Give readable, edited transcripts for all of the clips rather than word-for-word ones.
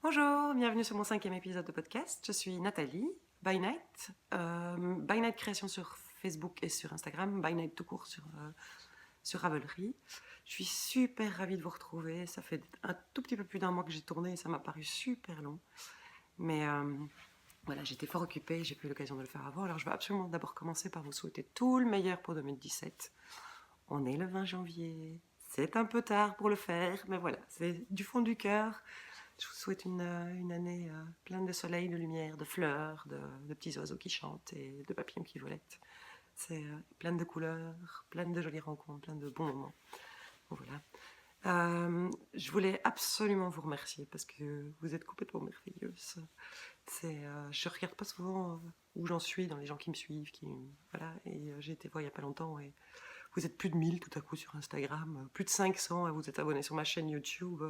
Bonjour, bienvenue sur mon 5e épisode de podcast. Je suis Nathalie, By Night. By Night création sur Facebook et sur Instagram, By Night tout court sur Ravelry. Je suis super ravie de vous retrouver. Ça fait un tout petit peu plus d'un mois que j'ai tourné et ça m'a paru super long. Mais voilà, j'étais fort occupée, j'ai pas eu l'occasion de le faire avant. Alors je vais absolument d'abord commencer par vous souhaiter tout le meilleur pour 2017. On est le 20 janvier. C'est un peu tard pour le faire, mais voilà, c'est du fond du cœur. Je vous souhaite une année pleine de soleil, de lumière, de fleurs, de petits oiseaux qui chantent et de papillons qui volettent. C'est plein de couleurs, plein de jolies rencontres, plein de bons moments. Voilà. Je voulais absolument vous remercier parce que vous êtes complètement merveilleuse. Je regarde pas souvent où j'en suis dans les gens qui me suivent, voilà. Et j'ai été voir il y a pas longtemps et vous êtes plus de 1000 tout à coup sur Instagram, plus de 500 à vous êtes abonnés sur ma chaîne YouTube.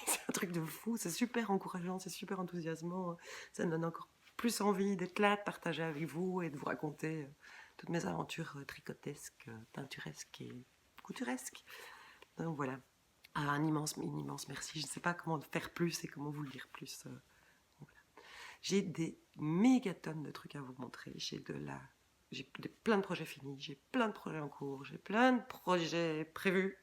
C'est un truc de fou, c'est super encourageant, c'est super enthousiasmant. Ça me donne encore plus envie d'être là, de partager avec vous et de vous raconter toutes mes aventures tricotesques, peinturesques et couturesques. Donc voilà, un immense merci. Je ne sais pas comment faire plus et comment vous le dire plus. Voilà. J'ai des mégatonnes de trucs à vous montrer. J'ai plein de projets finis, j'ai plein de projets en cours, j'ai plein de projets prévus.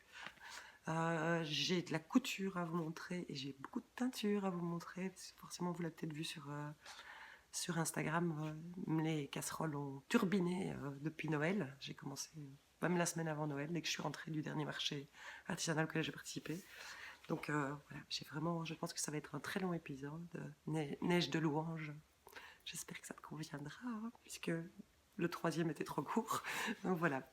J'ai de la couture à vous montrer et j'ai beaucoup de teinture à vous montrer. Forcément, vous l'avez peut-être vu sur Instagram. Les casseroles ont turbiné depuis Noël. J'ai commencé même la semaine avant Noël, dès que je suis rentrée du dernier marché artisanal auquel j'ai participé. Donc voilà, je pense que ça va être un très long épisode. Neige de louanges. J'espère que ça te conviendra, hein, puisque le troisième était trop court. Donc voilà.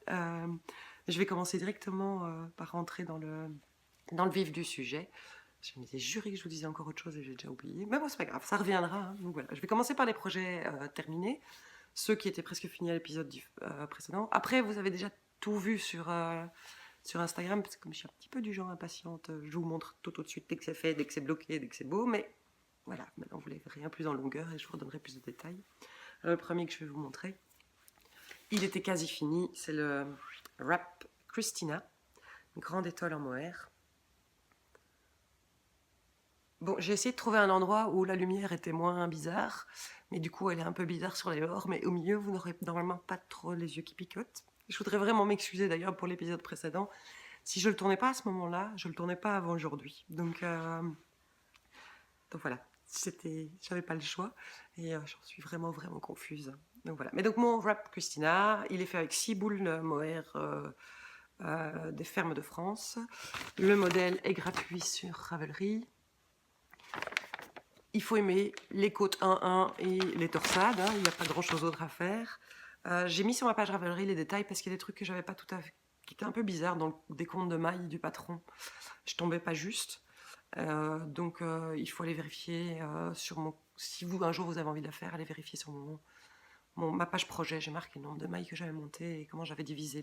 Je vais commencer directement par rentrer dans le vif du sujet. Je m'étais juré que je vous disais encore autre chose et j'ai déjà oublié. Mais bon, c'est pas grave, ça reviendra. Hein. Donc voilà. Je vais commencer par les projets terminés, ceux qui étaient presque finis à l'épisode précédent. Après, vous avez déjà tout vu sur Instagram, parce que comme je suis un petit peu du genre impatiente, je vous montre tout de suite dès que c'est fait, dès que c'est bloqué, dès que c'est beau. Mais voilà, maintenant vous ne verrez rien plus en longueur et je vous redonnerai plus de détails. Alors, le premier que je vais vous montrer, il était quasi fini, c'est le Wrap Christina, une grande étole en mohair. Bon, j'ai essayé de trouver un endroit où la lumière était moins bizarre, mais du coup elle est un peu bizarre sur les bords, mais au milieu vous n'aurez normalement pas trop les yeux qui picotent. Je voudrais vraiment m'excuser d'ailleurs pour l'épisode précédent. Si je le tournais pas à ce moment-là, je le tournais pas avant aujourd'hui. Donc voilà, j'avais pas le choix et j'en suis vraiment confuse. Donc voilà. Mais donc mon wrap Christina, il est fait avec 6 boules mohair des fermes de France. Le modèle est gratuit sur Ravelry. Il faut aimer les côtes 1-1 et les torsades. Hein, il n'y a pas grand-chose d'autre à faire. J'ai mis sur ma page Ravelry les détails parce qu'il y a des trucs que j'avais pas tout à fait, qui étaient un peu bizarres dans le décompte de mailles du patron. Je tombais pas juste. Donc il faut aller vérifier si vous un jour vous avez envie de la faire, allez vérifier sur ma page projet. J'ai marqué le nombre de mailles que j'avais montées et comment j'avais divisé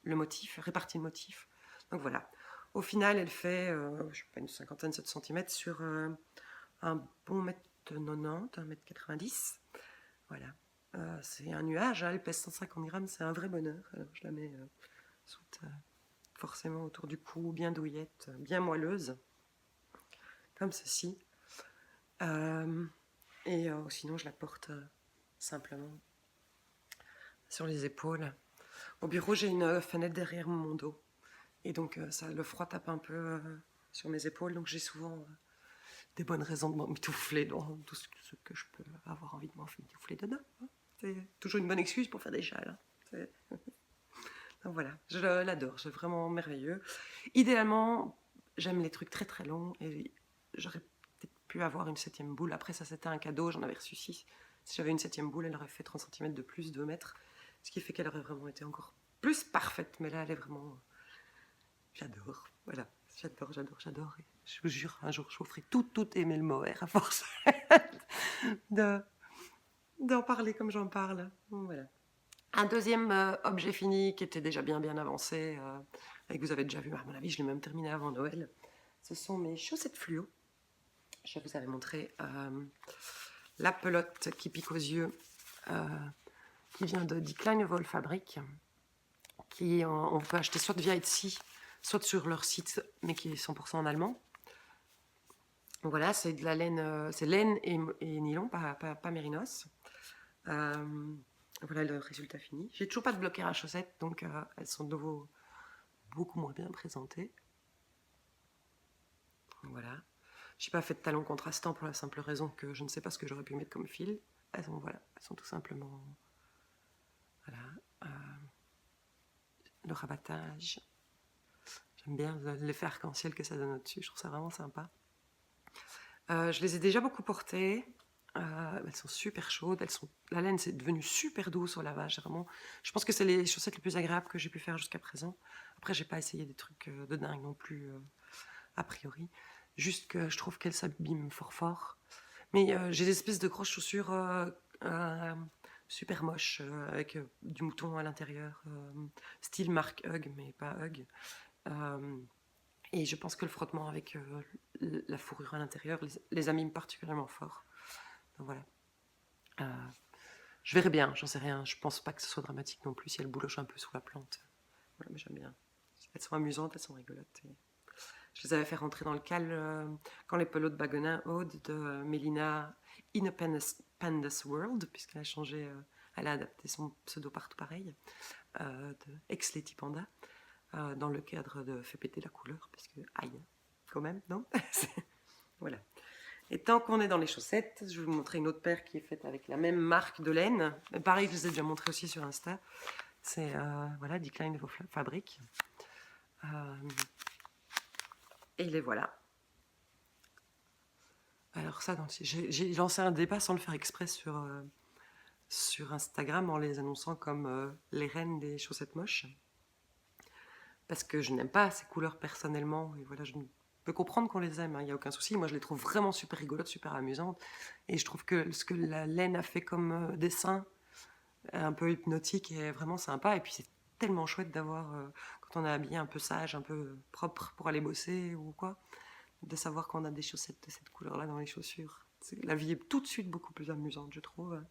le motif, réparti le motif. Donc voilà. Au final, elle fait, je sais pas, une cinquantaine, 7 cm sur un bon mètre 90, 1,90 m. Voilà. C'est un nuage, hein, elle pèse 150 grammes, c'est un vrai bonheur. Alors je la mets forcément autour du cou, bien douillette, bien moelleuse, comme ceci. Sinon, je la porte simplement sur les épaules. Au bureau, j'ai une fenêtre derrière mon dos. Et donc, le froid tape un peu sur mes épaules. Donc, j'ai souvent des bonnes raisons de m'emmitoufler dans tout ce que je peux avoir envie de m'emmitoufler dedans. Hein. C'est toujours une bonne excuse pour faire des châles. Hein. Donc voilà, je l'adore, c'est vraiment merveilleux. Idéalement, j'aime les trucs très très longs et j'aurais peut-être pu avoir une 7e boule. Après, ça c'était un cadeau, j'en avais reçu 6. Si j'avais une 7e boule, elle aurait fait 30 cm de plus, 2 mètres. Ce qui fait qu'elle aurait vraiment été encore plus parfaite. Mais là, elle est vraiment. J'adore. Voilà. J'adore. Et je vous jure, un jour, je vous ferai tout aimer le mohair à force d'en parler comme j'en parle. Voilà. Un deuxième objet fini qui était déjà bien avancé et que vous avez déjà vu, à mon avis, je l'ai même terminé avant Noël. Ce sont mes chaussettes fluo. Je vous avais montré la pelote qui pique aux yeux, qui vient de Decline Vol Fabric, on peut acheter soit via Etsy, soit sur leur site, mais qui est 100% en allemand. Voilà, c'est de la laine, c'est laine et nylon, pas mérinos. Voilà le résultat fini. J'ai toujours pas de bloquer à chaussettes, donc elles sont de nouveau beaucoup moins bien présentées. Voilà. Je n'ai pas fait de talons contrastants pour la simple raison que je ne sais pas ce que j'aurais pu mettre comme fil. Elles sont tout simplement... Voilà. Le rabattage. J'aime bien l'effet arc-en-ciel que ça donne au-dessus. Je trouve ça vraiment sympa. Je les ai déjà beaucoup portées. Elles sont super chaudes. La laine, c'est devenu super doux au lavage. Vraiment. Je pense que c'est les chaussettes les plus agréables que j'ai pu faire jusqu'à présent. Après, j'ai pas essayé des trucs de dingue non plus, a priori. Juste que je trouve qu'elles s'abîment fort fort. Mais j'ai des espèces de grosses chaussures super moches, avec du mouton à l'intérieur, style marque Hug, mais pas Hug. Et je pense que le frottement avec la fourrure à l'intérieur les abîme particulièrement fort. Donc voilà. Je verrai bien, j'en sais rien. Je pense pas que ce soit dramatique non plus si elle bouloche un peu sous la plante. Voilà, mais j'aime bien. Elles sont amusantes, elles sont rigolotes. Je les avais fait rentrer dans le cal quand les pelotes Bagonin Aude de Mélina Independence World, puisqu'elle a changé, elle a adapté son pseudo partout pareil, de Ex-Lady Panda, dans le cadre de Fait péter la couleur, parce que, aïe, quand même, non? Voilà. Et tant qu'on est dans les chaussettes, je vais vous montrer une autre paire qui est faite avec la même marque de laine. Pareil, je les ai déjà montré aussi sur Insta. C'est, voilà, Decline de vos fabriques. Et les voilà. Alors ça, j'ai lancé un débat sans le faire exprès sur Instagram en les annonçant comme les reines des chaussettes moches. Parce que je n'aime pas ces couleurs personnellement. Et voilà, je peux comprendre qu'on les aime, il n'y a aucun souci. Moi, je les trouve vraiment super rigolotes, super amusantes. Et je trouve que ce que la laine a fait comme dessin, un peu hypnotique, est vraiment sympa. Et puis c'est tellement chouette d'avoir, quand on est habillé un peu sage, un peu propre pour aller bosser ou quoi, de savoir qu'on a des chaussettes de cette couleur-là dans les chaussures. La vie est tout de suite beaucoup plus amusante, je trouve.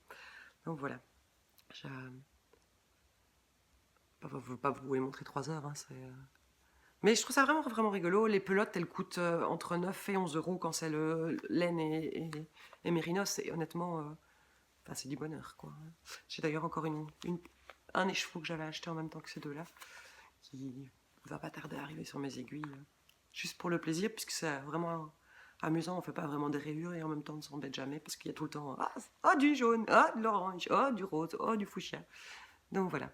Donc voilà. Je ne veux pas vous les montrer 3 heures. Hein, mais je trouve ça vraiment, vraiment rigolo. Les pelotes, elles coûtent entre 9 et 11 euros quand c'est le laine et mérinos. Et honnêtement, c'est du bonheur, quoi. J'ai d'ailleurs encore un écheveau que j'avais acheté en même temps que ces deux-là, qui va pas tarder à arriver sur mes aiguilles. Juste pour le plaisir, puisque c'est vraiment amusant. On fait pas vraiment des rayures et en même temps on ne s'embête jamais parce qu'il y a tout le temps du jaune, de l'orange, du rose, du fuchsia. Donc voilà.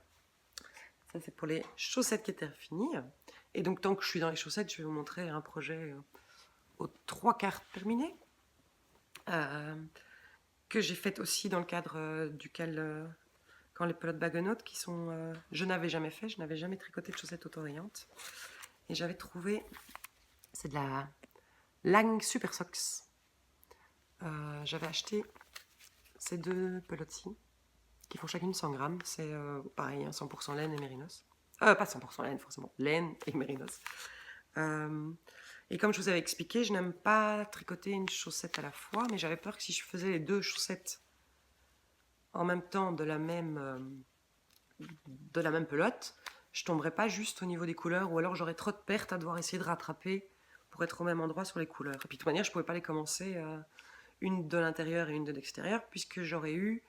Ça c'est pour les chaussettes qui étaient finies. Et donc tant que je suis dans les chaussettes, je vais vous montrer un projet aux 3/4 terminé, que j'ai fait aussi dans le cadre duquel quand les pelotes baguenotes qui sont... je n'avais jamais fait, je n'avais jamais tricoté de chaussettes autorayantes. Et j'avais trouvé... C'est de la Lang Super Socks. J'avais acheté ces deux pelotes-ci, qui font chacune 100 grammes. C'est pareil, 100% laine et mérinos. Pas 100% laine, forcément. Laine et mérinos. Et comme je vous avais expliqué, je n'aime pas tricoter une chaussette à la fois, mais j'avais peur que si je faisais les deux chaussettes en même temps de la même pelote, je tomberais pas juste au niveau des couleurs, ou alors j'aurais trop de pertes à devoir essayer de rattraper pour être au même endroit sur les couleurs. Et puis de toute manière, je pouvais pas les commencer une de l'intérieur et une de l'extérieur, puisque j'aurais eu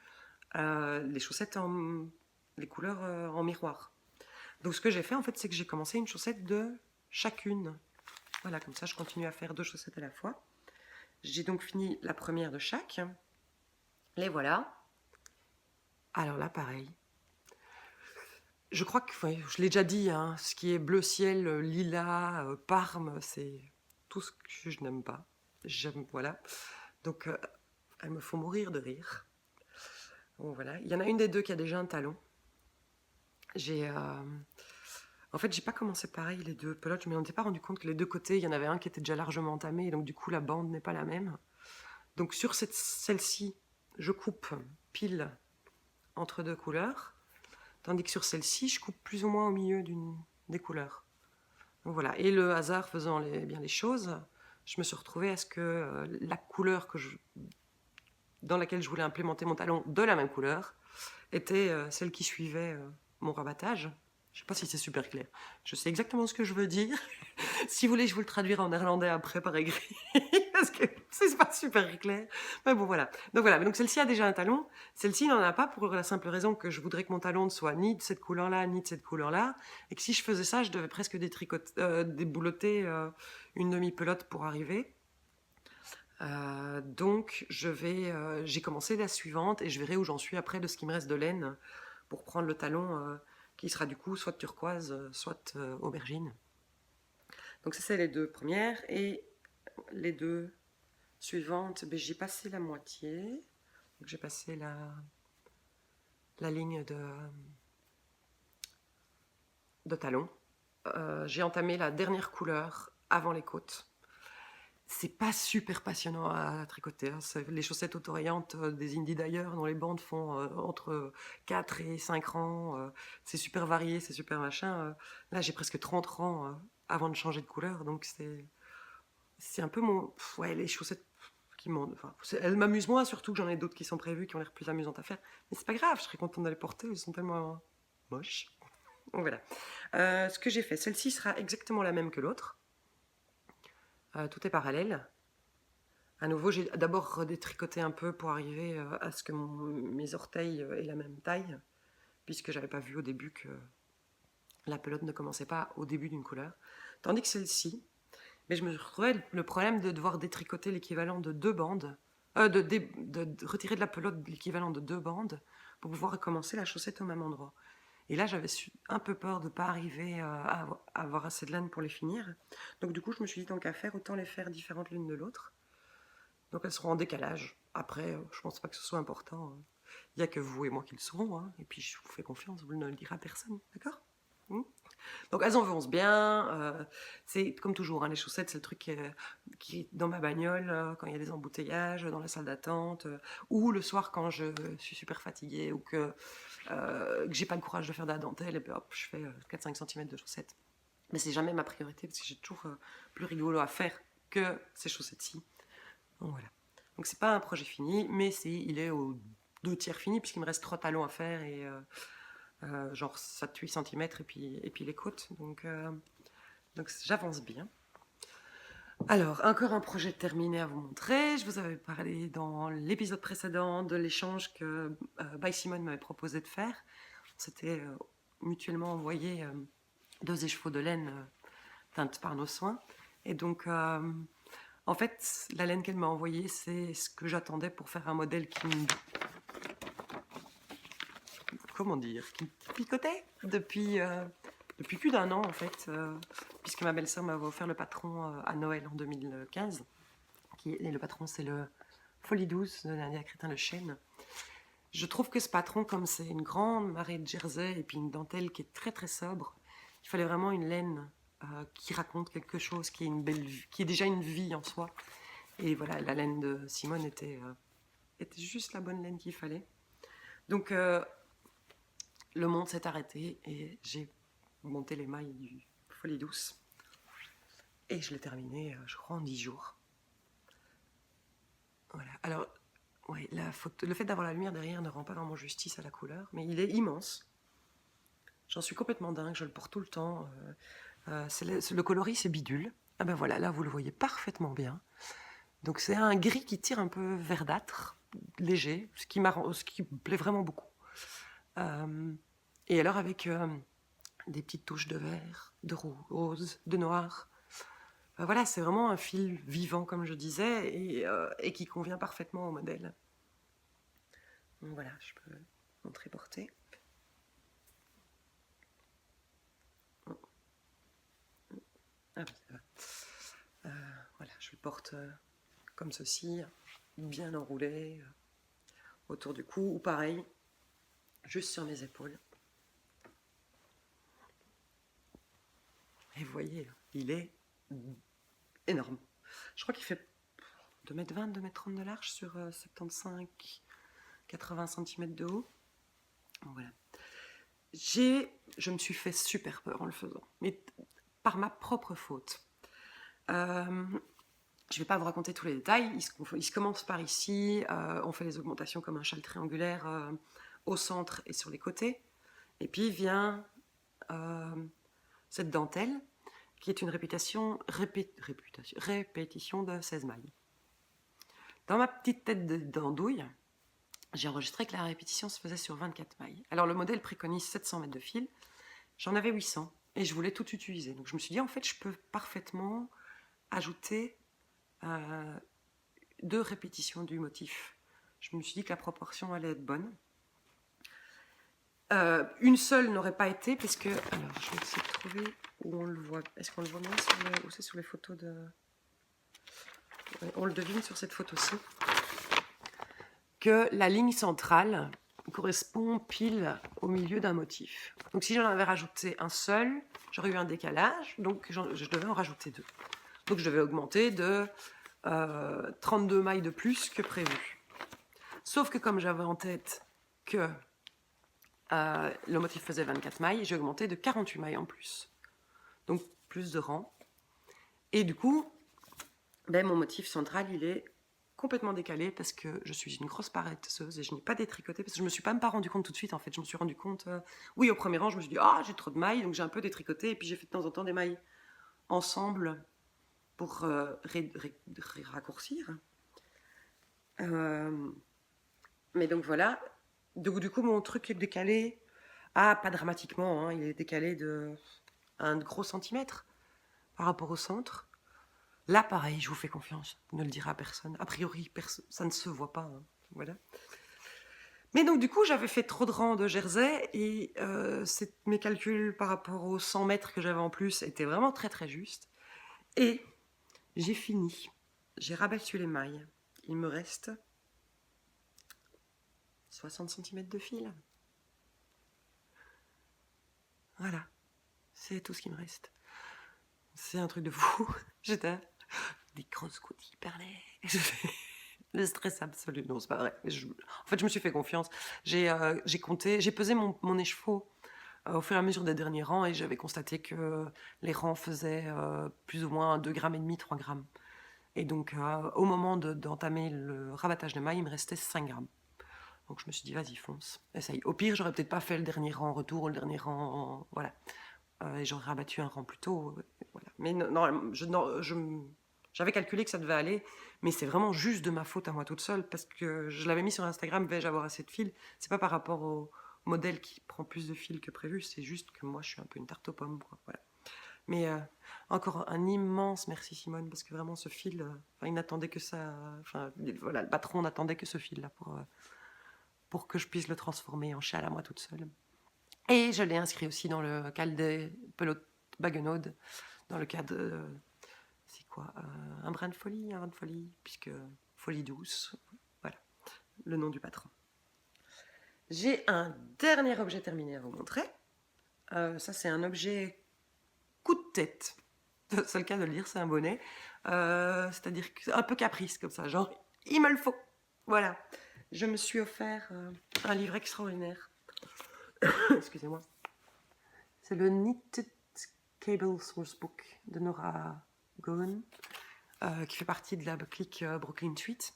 les chaussettes les couleurs en miroir. Donc ce que j'ai fait en fait, c'est que j'ai commencé une chaussette de chacune. Voilà, comme ça je continue à faire 2 chaussettes à la fois. J'ai donc fini la première de chaque. Les voilà. Alors là, pareil. Je crois que, je l'ai déjà dit, hein, ce qui est bleu ciel, lilas, parme, c'est tout ce que je n'aime pas. Voilà. Donc, elles me font mourir de rire. Bon, voilà. Il y en a une des deux qui a déjà un talon. En fait, j'ai pas commencé pareil les deux pelotes. Je ne m'en étais pas rendu compte que les deux côtés, il y en avait un qui était déjà largement entamé. Et donc, du coup, la bande n'est pas la même. Donc, sur celle-ci, je coupe pile entre 2 couleurs. Tandis que sur celle-ci, je coupe plus ou moins au milieu des couleurs. Donc voilà. Et le hasard faisant bien les choses, je me suis retrouvée à ce que la couleur dans laquelle je voulais implémenter mon talon de la même couleur était celle qui suivait mon rabattage. Je ne sais pas si c'est super clair. Je sais exactement ce que je veux dire. Si vous voulez, je vous le traduirai en néerlandais après par écrit. parce que c'est pas super clair. Mais bon, voilà. Donc voilà, donc celle-ci a déjà un talon. Celle-ci n'en a pas pour la simple raison que je voudrais que mon talon ne soit ni de cette couleur-là, ni de cette couleur-là. Et que si je faisais ça, je devais presque déboulotter une demi-pelote pour arriver. Donc j'ai commencé la suivante et je verrai où j'en suis après de ce qui me reste de laine pour prendre le talon qui sera du coup soit turquoise, soit aubergine. Donc ça, c'est les deux premières. Et les deux suivantes, ben, j'ai passé la moitié. Donc, j'ai passé la ligne de talon. J'ai entamé la dernière couleur avant les côtes. C'est pas super passionnant à tricoter. Hein. Les chaussettes autorayantes des indies d'ailleurs, dont les bandes font entre 4 et 5 rangs. C'est super varié, c'est super machin. Là, j'ai presque 30 rangs avant de changer de couleur. Donc, c'est un peu mon. Ouais, les chaussettes qui m'ont. Enfin, elles m'amusent moins, surtout que j'en ai d'autres qui sont prévues, qui ont l'air plus amusantes à faire. Mais c'est pas grave, je serais contente de les porter. Elles sont tellement moches. Donc voilà. Ce que j'ai fait, celle-ci sera exactement la même que l'autre. Tout est parallèle. À nouveau, j'ai d'abord redétricoté un peu pour arriver à ce que mes orteils aient la même taille, puisque j'avais pas vu au début que la pelote ne commençait pas au début d'une couleur. Tandis que celle-ci, mais je me retrouvais le problème de devoir détricoter l'équivalent de 2 bandes, de retirer de la pelote l'équivalent de 2 bandes pour pouvoir recommencer la chaussette au même endroit. Et là, j'avais un peu peur de ne pas arriver à avoir assez de laine pour les finir. Donc du coup, je me suis dit, tant qu'à faire, autant les faire différentes l'une de l'autre. Donc elles seront en décalage. Après, je pense pas que ce soit important. Il n'y a que vous et moi qui le saurons. Hein. Et puis je vous fais confiance, vous ne le direz à personne. D'accord? Donc elles enfoncent bien. C'est comme toujours, hein, les chaussettes, c'est le truc qui est dans ma bagnole quand il y a des embouteillages, dans la salle d'attente, ou le soir quand je suis super fatiguée ou que j'ai pas le courage de faire de la dentelle, et puis hop, je fais 4-5 cm de chaussettes. Mais c'est jamais ma priorité parce que j'ai toujours plus rigolo à faire que ces chaussettes-ci. Donc voilà. Donc c'est pas un projet fini, mais il est aux 2/3 fini puisqu'il me reste 3 talons à faire et genre 7-8 cm et puis les côtes. Donc j'avance bien. Alors, encore un projet terminé à vous montrer. Je vous avais parlé dans l'épisode précédent de l'échange que By Simone m'avait proposé de faire. On s'était mutuellement envoyé 2 écheveaux de laine teintes par nos soins. Et donc, en fait, la laine qu'elle m'a envoyée, c'est ce que j'attendais pour faire un modèle qui me... Comment dire? Qui me picotait depuis plus d'1 an, en fait, puisque ma belle-sœur m'avait offert le patron à Noël en 2015. Et le patron, c'est le Folie Douce de Nadia Crétin-Le Chêne. Je trouve que ce patron, comme c'est une grande marée de jersey et puis une dentelle qui est très très sobre, il fallait vraiment une laine qui raconte quelque chose, qui est déjà une vie en soi. Et voilà, la laine de Simone était juste la bonne laine qu'il fallait. Donc le monde s'est arrêté et j'ai monté les mailles du Folie Douce. Et je l'ai terminé, je crois, en 10 jours. Voilà. Alors, ouais, le fait d'avoir la lumière derrière ne rend pas vraiment justice à la couleur, mais il est immense. J'en suis complètement dingue, je le porte tout le temps. Le coloris, c'est bidule. Ah ben voilà, là, vous le voyez parfaitement bien. Donc c'est un gris qui tire un peu verdâtre, léger, ce qui me plaît vraiment beaucoup. Et alors avec des petites touches de vert, de rose, de noir. Voilà, c'est vraiment un fil vivant, comme je disais, et qui convient parfaitement au modèle. Donc voilà, je peux montrer porter. Ah oui, ça va. Voilà, je le porte comme ceci, bien enroulé autour du cou, ou pareil, juste sur mes épaules. Et vous voyez, il est énorme. Je crois qu'il fait 2,20 m, 2,30 m de large sur 75-80 cm de haut. Donc voilà. Je me suis fait super peur en le faisant, mais par ma propre faute. Je ne vais pas vous raconter tous les détails. Il se commence par ici. On fait les augmentations comme un châle triangulaire au centre et sur les côtés. Et puis vient cette dentelle qui est une répétition de 16 mailles. Dans ma petite tête d'andouille, j'ai enregistré que la répétition se faisait sur 24 mailles. Alors le modèle préconise 700 mètres de fil, j'en avais 800 et je voulais tout utiliser. Donc je me suis dit, en fait, je peux parfaitement ajouter 2 répétitions du motif. Je me suis dit que la proportion allait être bonne. Une seule n'aurait pas été, parce que... Alors, je vais essayer de trouver où on le voit. Est-ce qu'on le voit moins sur les photos de... Ouais, on le devine sur cette photo-ci. Que la ligne centrale correspond pile au milieu d'un motif. Donc si j'en avais rajouté un seul, j'aurais eu un décalage, donc je devais en rajouter 2. Donc je devais augmenter de 32 mailles de plus que prévu. Sauf que comme j'avais en tête que le motif faisait 24 mailles, j'ai augmenté de 48 mailles en plus. Donc plus de rang. Et du coup, mon motif central, il est complètement décalé parce que je suis une grosse paresseuse et je n'ai pas détricoté parce que je me suis pas rendu compte tout de suite en fait. Je me suis rendu compte, oui, au premier rang, je me suis dit, j'ai trop de mailles, donc j'ai un peu détricoté et puis j'ai fait de temps en temps des mailles ensemble pour raccourcir. Mais donc voilà, du coup mon truc est décalé, pas dramatiquement, hein, il est décalé de 1 gros centimètre par rapport au centre. Là, pareil, je vous fais confiance, ne le dira à personne. A priori, ça ne se voit pas. Hein. Voilà. Mais donc, du coup, j'avais fait trop de rangs de jersey et mes calculs par rapport aux 100 mètres que j'avais en plus étaient vraiment très très justes. Et j'ai fini. J'ai rabattu les mailles. Il me reste 60 cm de fil. Voilà. C'est tout ce qui me reste. C'est un truc de fou. J'étais des grosses gouttes hyper laides. Le stress absolu. Non, c'est pas vrai. En fait, je me suis fait confiance. J'ai compté, j'ai pesé mon écheveau au fur et à mesure des derniers rangs et j'avais constaté que les rangs faisaient plus ou moins 2,5 grammes, 3 grammes. Et donc, au moment d'entamer le rabattage de mailles, il me restait 5 grammes. Donc, je me suis dit, vas-y, fonce, essaye. Au pire, j'aurais peut-être pas fait le dernier rang en retour ou le dernier rang en... Voilà. Et j'aurais rabattu un rang plus tôt. Voilà. Mais non, j'avais calculé que ça devait aller, mais c'est vraiment juste de ma faute à moi toute seule, parce que je l'avais mis sur Instagram, vais-je avoir assez de fil? C'est pas par rapport au modèle qui prend plus de fil que prévu, c'est juste que moi je suis un peu une tarte aux pommes, quoi. Voilà. Mais encore un immense merci Simone, parce que vraiment ce fil, il n'attendait que ça, voilà, le patron n'attendait que ce fil-là pour que je puisse le transformer en châle à moi toute seule. Et je l'ai inscrit aussi dans le cadre des pelotes Baguenaude, dans le cadre c'est quoi, un brin de folie, puisque folie douce, voilà, le nom du patron. J'ai un dernier objet terminé à vous montrer. Ça, c'est un objet coup de tête. C'est le cas de le dire, c'est un bonnet. C'est-à-dire un peu caprice comme ça, genre, il me le faut. Voilà. Je me suis offert un livre extraordinaire. Excusez-moi. C'est le Knitted Cable Source Book de Nora Gowen, qui fait partie de la clique Brooklyn Suite.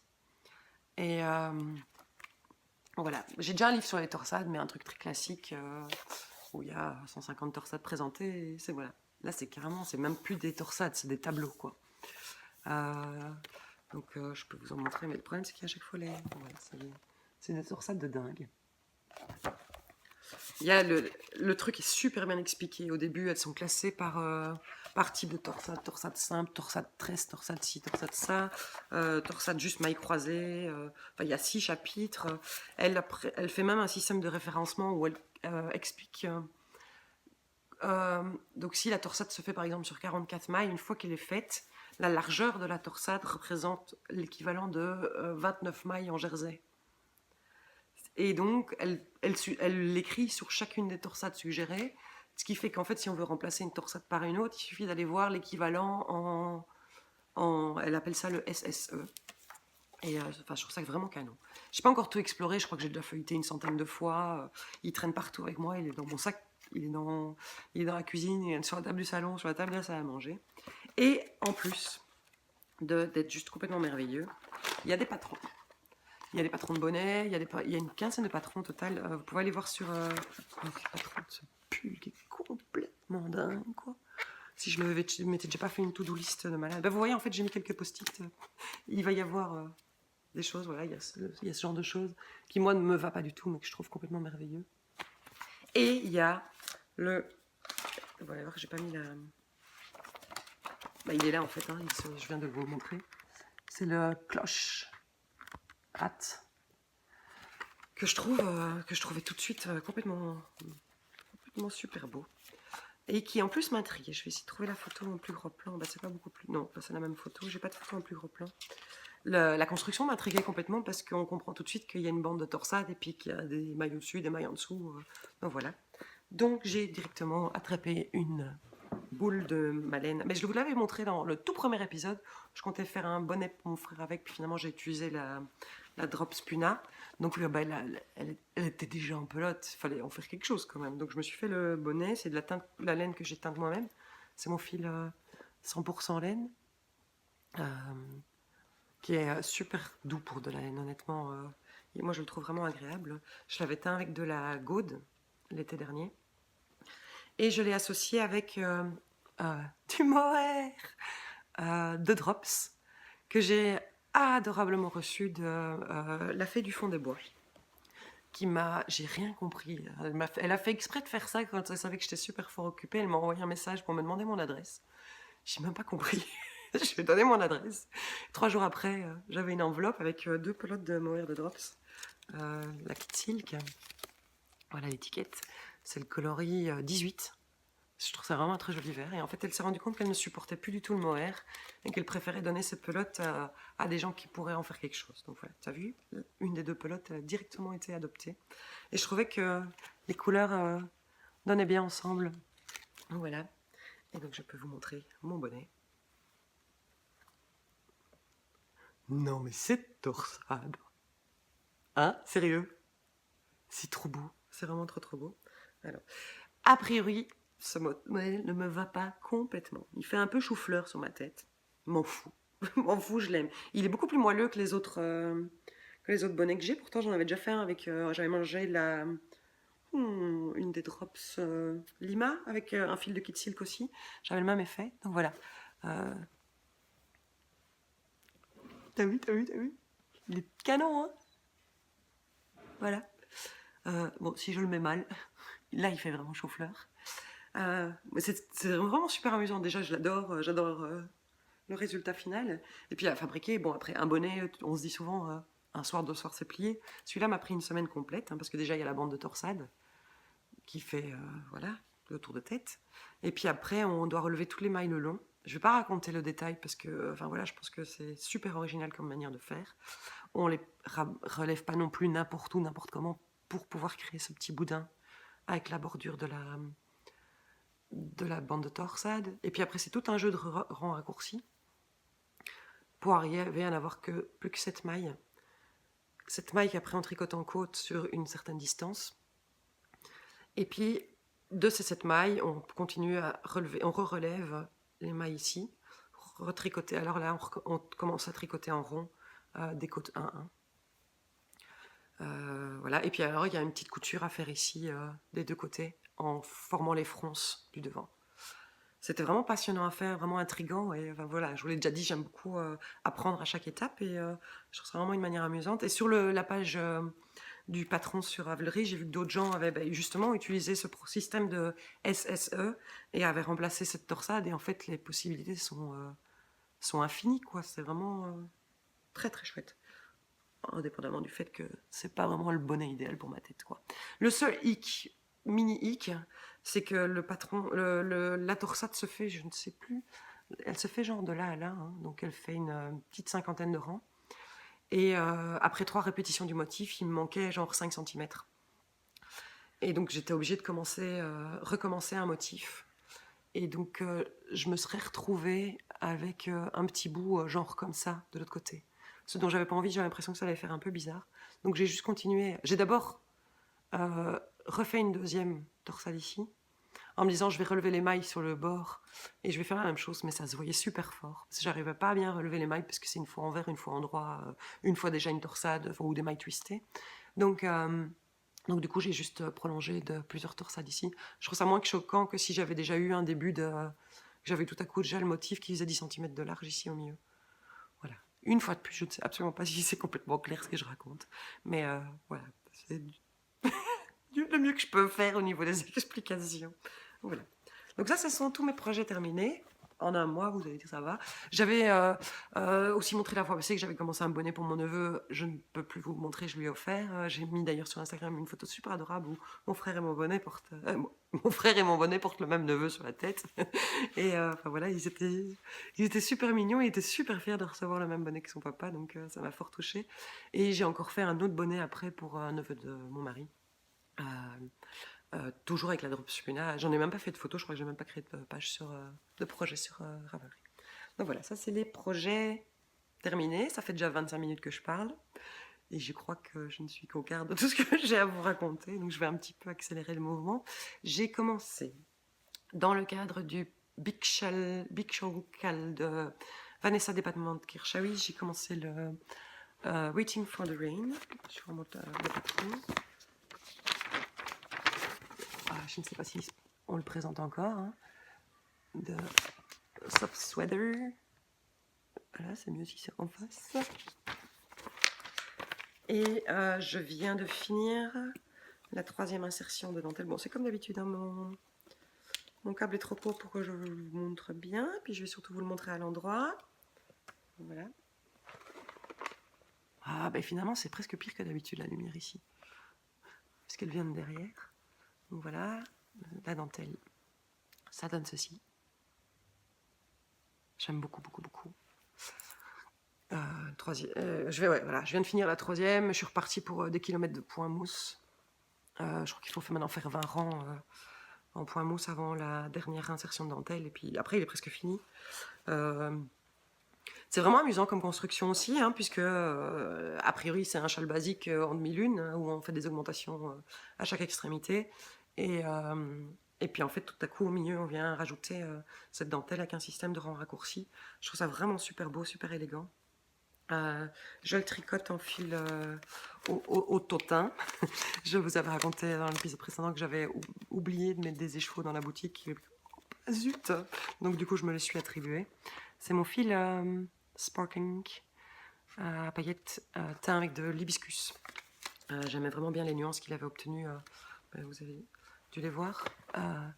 Et voilà, j'ai déjà un livre sur les torsades, mais un truc très classique où il y a 150 torsades présentées. Et voilà. Là, c'est carrément, c'est même plus des torsades, c'est des tableaux, quoi. Donc, je peux vous en montrer, mais le problème, c'est qu'à chaque fois, voilà, c'est des torsades de dingue. Il y a le truc est super bien expliqué. Au début, elles sont classées par type de torsade. Torsade simple, torsade tresse, torsade ci, torsade ça, torsade juste maille croisée. Il y a 6 chapitres. Elle fait même un système de référencement où elle explique... donc si la torsade se fait par exemple sur 44 mailles, une fois qu'elle est faite, la largeur de la torsade représente l'équivalent de 29 mailles en jersey. Et donc, elle l'écrit sur chacune des torsades suggérées, ce qui fait qu'en fait, si on veut remplacer une torsade par une autre, il suffit d'aller voir l'équivalent elle appelle ça le SSE. Et je trouve ça vraiment canon. Je n'ai pas encore tout exploré, je crois que j'ai déjà feuilleté une centaine de fois. Il traîne partout avec moi, il est dans mon sac, il est dans la cuisine, il est sur la table du salon, sur la table de la salle à manger. Et en plus d'être juste complètement merveilleux, il y a des patrons. Il y a des patrons de bonnets, il y a une quinzaine de patrons au total. Vous pouvez aller voir sur le patron de ce pull qui est complètement dingue, quoi. Si je m'étais déjà pas fait une to-do list de malade. Vous voyez, en fait, j'ai mis quelques post-it. Il va y avoir des choses, voilà, il y a ce genre de choses qui, moi, ne me va pas du tout, mais que je trouve complètement merveilleux. Et il y a le... Voilà, voir, j'ai pas mis la... Bah, il est là, en fait, hein, je viens de vous le montrer. C'est le cloche hâte que je trouvais tout de suite complètement super beau. Et qui en plus m'intrigue. Je vais essayer de trouver la photo en plus gros plan. Bah, c'est pas beaucoup plus. Non, c'est la même photo. J'ai pas de photo en plus gros plan. La construction m'intriguait complètement parce qu'on comprend tout de suite qu'il y a une bande de torsade et puis qu'il y a des mailles au-dessus, des mailles en dessous. Donc voilà. Donc j'ai directement attrapé une boule de ma laine. Mais je vous l'avais montré dans le tout premier épisode. Je comptais faire un bonnet pour mon frère avec, puis finalement j'ai utilisé la drop Spuna. Donc bah, elle était déjà en pelote, il fallait en faire quelque chose quand même. Donc je me suis fait le bonnet, c'est de la laine que j'ai teinte moi-même. C'est mon fil 100% laine, qui est super doux pour de la laine, honnêtement. Et moi je le trouve vraiment agréable. Je l'avais teint avec de la gaude l'été dernier. Et je l'ai associé avec du mohair de Drops, que j'ai adorablement reçu de la fée du fond des bois. J'ai rien compris. Elle a fait exprès de faire ça quand elle savait que j'étais super fort occupée. Elle m'a envoyé un message pour me demander mon adresse. J'ai même pas compris. Je lui ai donné mon adresse. 3 jours après, j'avais une enveloppe avec 2 pelotes de mohair de Drops. La Kit Silk. Voilà l'étiquette. C'est le coloris 18. Je trouve ça vraiment un très joli verre. Et en fait, elle s'est rendue compte qu'elle ne supportait plus du tout le mohair et qu'elle préférait donner ses pelotes à des gens qui pourraient en faire quelque chose. Donc voilà, tu as vu, une des 2 pelotes a directement été adoptée. Et je trouvais que les couleurs donnaient bien ensemble. Donc voilà. Et donc je peux vous montrer mon bonnet. Non mais c'est torsade. Hein? Sérieux? C'est trop beau. C'est vraiment trop beau. Alors, a priori, ce modèle ne me va pas complètement. Il fait un peu chou-fleur sur ma tête. M'en fous. M'en fous, je l'aime. Il est beaucoup plus moelleux que les autres bonnets que j'ai. Pourtant, j'en avais déjà fait un avec... j'avais mangé une des drops Lima avec un fil de Kit Silk aussi. J'avais le même effet. Donc voilà. T'as vu? Il est canon, hein? Voilà. Bon, si je le mets mal, là, il fait vraiment chou-fleur. C'est vraiment super amusant. Déjà, j'adore le résultat final. Et puis à fabriquer, bon, après, un bonnet, on se dit souvent, un soir, 2 soirs, c'est plié. Celui-là m'a pris une semaine complète, hein, parce que déjà, il y a la bande de torsade qui fait, voilà, le tour de tête. Et puis après, on doit relever toutes les mailles le long. Je vais pas raconter le détail, parce que, enfin voilà, je pense que c'est super original comme manière de faire. On les relève pas non plus n'importe où, n'importe comment, pour pouvoir créer ce petit boudin avec la bordure de la bande de torsade. Et puis après, c'est tout un jeu de rangs raccourcis pour arriver à n'avoir plus que 7 mailles. 7 mailles qu'après on tricote en côte sur une certaine distance. Et puis, de ces 7 mailles, on continue à relever, on relève les mailles ici, retricoter. Alors là, on commence à tricoter en rond des côtes 1-1. Voilà. Et puis alors, il y a une petite couture à faire ici des 2 côtés en formant les fronces du devant. C'était vraiment passionnant à faire, vraiment intriguant. Et enfin, voilà, je vous l'ai déjà dit, j'aime beaucoup apprendre à chaque étape et je trouve ça vraiment une manière amusante. Et sur la page du patron sur Ravelry, j'ai vu que d'autres gens avaient justement utilisé ce système de SSE et avaient remplacé cette torsade. Et en fait, les possibilités sont infinies, quoi. C'est vraiment très très chouette. Indépendamment du fait que c'est pas vraiment le bonnet idéal pour ma tête, quoi. Le seul hic, mini hic, c'est que la torsade se fait, je ne sais plus, elle se fait genre de là à là, hein, donc elle fait une petite 50aine de rangs. Et après 3 répétitions du motif, il me manquait genre 5 cm. Et donc j'étais obligée de recommencer un motif. Et donc je me serais retrouvée avec un petit bout genre comme ça de l'autre côté. Ce dont j'avais pas envie, j'avais l'impression que ça allait faire un peu bizarre. Donc j'ai juste continué. J'ai d'abord refait une deuxième torsade ici, en me disant je vais relever les mailles sur le bord et je vais faire la même chose, mais ça se voyait super fort. Parce que j'arrivais pas à bien relever les mailles parce que c'est une fois envers, une fois endroit, une fois déjà une torsade ou des mailles twistées. Donc du coup j'ai juste prolongé de plusieurs torsades ici. Je trouve ça moins choquant que si j'avais déjà eu un début de... J'avais tout à coup déjà le motif qui faisait 10 cm de large ici au milieu. Voilà. Une fois de plus, je ne sais absolument pas si c'est complètement clair ce que je raconte. Mais voilà, c'est le mieux que je peux faire au niveau des explications. Voilà. Donc ça, ce sont tous mes projets terminés. En un mois, vous allez dire ça va. J'avais aussi montré la fois passée que j'avais commencé un bonnet pour mon neveu. Je ne peux plus vous le montrer, je lui ai offert. J'ai mis d'ailleurs sur Instagram une photo super adorable où mon frère et mon bonnet portent, mon frère et mon bonnet portent le même neveu sur la tête. Et enfin voilà, ils étaient super mignons, ils étaient super fiers de recevoir le même bonnet que son papa, donc ça m'a fort touchée. Et j'ai encore fait un autre bonnet après pour un neveu de mon mari. Toujours avec la Dropspuna. J'en ai même pas fait de photos, je crois que j'ai même pas créé de page de projet sur Ravelry. Donc voilà, ça c'est les projets terminés. Ça fait déjà 25 minutes que je parle. Et je crois que je ne suis qu'au quart de tout ce que j'ai à vous raconter. Donc je vais un petit peu accélérer le mouvement. J'ai commencé dans le cadre du Big Show Cal de Vanessa Departement-Kirschawi. J'ai commencé le Waiting for the Rain. Je remonte le papier. Je ne sais pas si on le présente encore, hein, de Soft Sweater. Voilà, c'est mieux si c'est en face. Et je viens de finir la 3e insertion de dentelle. Bon, c'est comme d'habitude, hein, mon câble est trop court pour que je vous le montre bien. Puis je vais surtout vous le montrer à l'endroit. Voilà. Ah, ben finalement, c'est presque pire que d'habitude, la lumière ici. Parce qu'elle vient de derrière. Donc voilà, la dentelle. Ça donne ceci. J'aime beaucoup, beaucoup, beaucoup. Je viens de finir la 3e. Je suis repartie pour des kilomètres de point mousse. Je crois qu'il faut maintenant faire 20 rangs en point mousse avant la dernière insertion de dentelle. Et puis après, il est presque fini. C'est vraiment amusant comme construction aussi, hein, puisque a priori, c'est un châle basique en demi-lune, hein, où on fait des augmentations à chaque extrémité. Et puis en fait, tout à coup, au milieu, on vient rajouter cette dentelle avec un système de rangs raccourcis. Je trouve ça vraiment super beau, super élégant. Je le tricote en fil au totin. Je vous avais raconté dans l'épisode précédent que j'avais oublié de mettre des écheveaux dans la boutique. Zut! Donc du coup, je me les suis attribués. C'est mon fil Sparkling à paillettes teint avec de l'hibiscus. J'aimais vraiment bien les nuances qu'il avait obtenues. Vous avez dû les voir. Il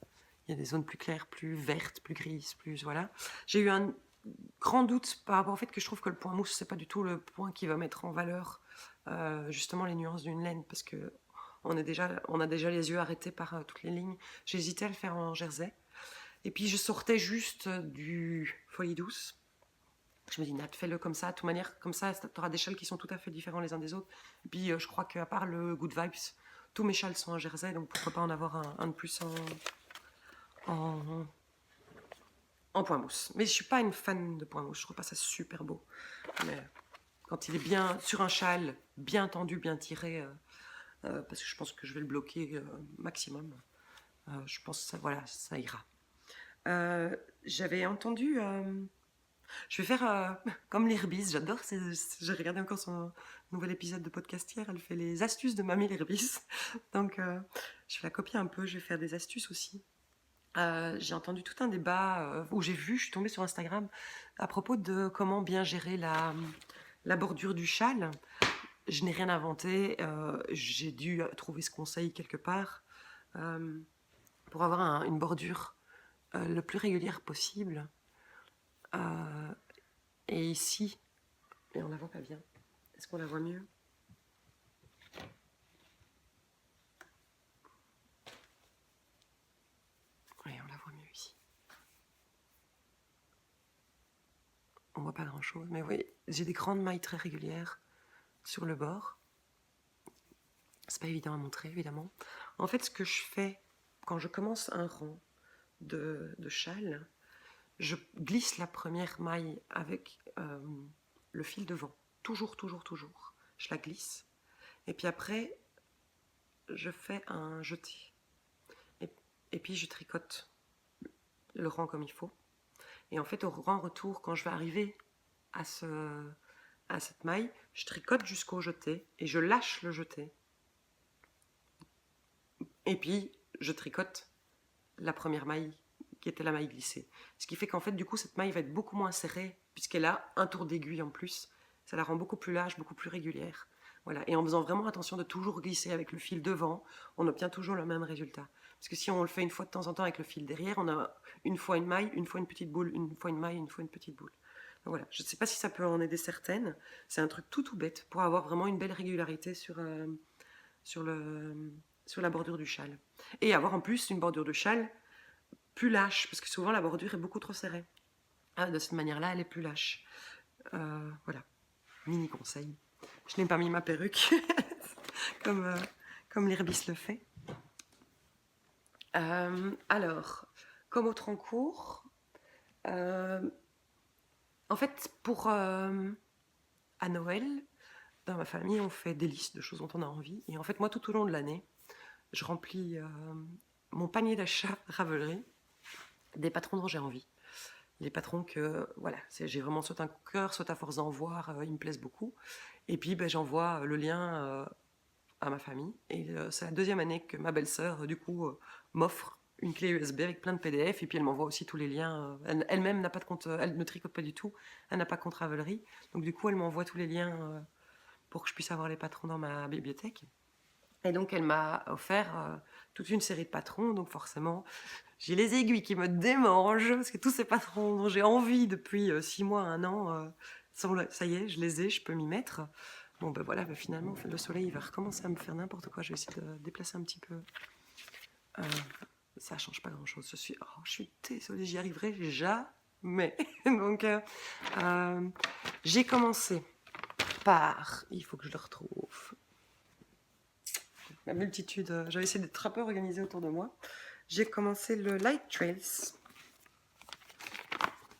y a des zones plus claires, plus vertes, plus grises, plus voilà. J'ai eu un grand doute par rapport au fait que je trouve que le point mousse, c'est pas du tout le point qui va mettre en valeur justement les nuances d'une laine, parce que on a déjà les yeux arrêtés par toutes les lignes. J'hésitais à le faire en jersey. Et puis je sortais juste du Folie Douce. Je me dis, Nat, fais-le comme ça. De toute manière, comme ça, tu auras des châles qui sont tout à fait différents les uns des autres. Et puis je crois qu'à part le Good Vibes, tous mes châles sont en jersey, donc pourquoi pas en avoir un de plus en point mousse. Mais je suis pas une fan de point mousse, je trouve pas ça super beau. Mais quand il est bien sur un châle, bien tendu, bien tiré, parce que je pense que je vais le bloquer maximum, je pense que ça, voilà, ça ira. J'avais entendu... je vais faire comme l'Herbis, j'adore. J'ai regardé encore son nouvel épisode de podcast hier, elle fait les astuces de Mamie l'Herbis. Donc je vais la copier un peu, je vais faire des astuces aussi. J'ai entendu tout un débat où je suis tombée sur Instagram à propos de comment bien gérer la bordure du châle. Je n'ai rien inventé, j'ai dû trouver ce conseil quelque part pour avoir une bordure le plus régulière possible. Et ici, mais on la voit pas bien. Est-ce qu'on la voit mieux? Oui, on la voit mieux ici. On voit pas grand chose, mais oui, j'ai des grandes mailles très régulières sur le bord. C'est pas évident à montrer, évidemment. En fait, ce que je fais quand je commence un rang de châle, je glisse la première maille avec le fil devant. Toujours, toujours, toujours. Je la glisse. Et puis après, je fais un jeté. Et puis je tricote le rang comme il faut. Et en fait, au rang retour, quand je vais arriver à cette maille, je tricote jusqu'au jeté et je lâche le jeté. Et puis, je tricote la première maille qui était la maille glissée. Ce qui fait qu'en fait, du coup, cette maille va être beaucoup moins serrée puisqu'elle a un tour d'aiguille en plus Ça la rend beaucoup plus large, beaucoup plus régulière. Voilà. Et en faisant vraiment attention de toujours glisser avec le fil devant, on obtient toujours le même résultat. Parce que si on le fait une fois de temps en temps avec le fil derrière, on a une fois une maille, une fois une petite boule, une fois une maille, une fois une petite boule. Donc voilà. Je ne sais pas si ça peut en aider certaines. C'est un truc tout bête pour avoir vraiment une belle régularité sur, sur la bordure du châle. Et avoir en plus une bordure de châle plus lâche, parce que souvent la bordure est beaucoup trop serrée. De cette manière-là, elle est plus lâche. Voilà, mini conseil. Je n'ai pas mis ma perruque, comme l'Irbis le fait. Alors, comme autre en cours, en fait, à Noël, dans ma famille, on fait des listes de choses dont on a envie. Et en fait, moi, tout au long de l'année, je remplis mon panier d'achat Ravelry des patrons dont j'ai envie. Les patrons que, voilà, j'ai vraiment soit un coup de cœur, soit à force d'en voir, ils me plaisent beaucoup. Et puis, j'envoie le lien à ma famille. Et c'est la deuxième année que ma belle-sœur, du coup, m'offre une clé USB avec plein de PDF. Et puis, elle m'envoie aussi tous les liens. Elle-même n'a pas de compte, elle ne tricote pas du tout. Elle n'a pas de compte Ravelry. Donc, du coup, elle m'envoie tous les liens pour que je puisse avoir les patrons dans ma bibliothèque. Et donc, elle m'a offert toute une série de patrons. Donc, forcément, j'ai les aiguilles qui me démangent, parce que tous ces patrons dont j'ai envie depuis 6 mois, 1 an, ça y est, je les ai, je peux m'y mettre. Bon, voilà, finalement, le soleil il va recommencer à me faire n'importe quoi. Je vais essayer de déplacer un petit peu. Ça change pas grand-chose. Je suis désolée, j'y arriverai jamais. Donc, j'ai commencé par... Il faut que je le retrouve. La multitude... J'avais essayé d'être un peu organisée autour de moi. J'ai commencé le Light Trails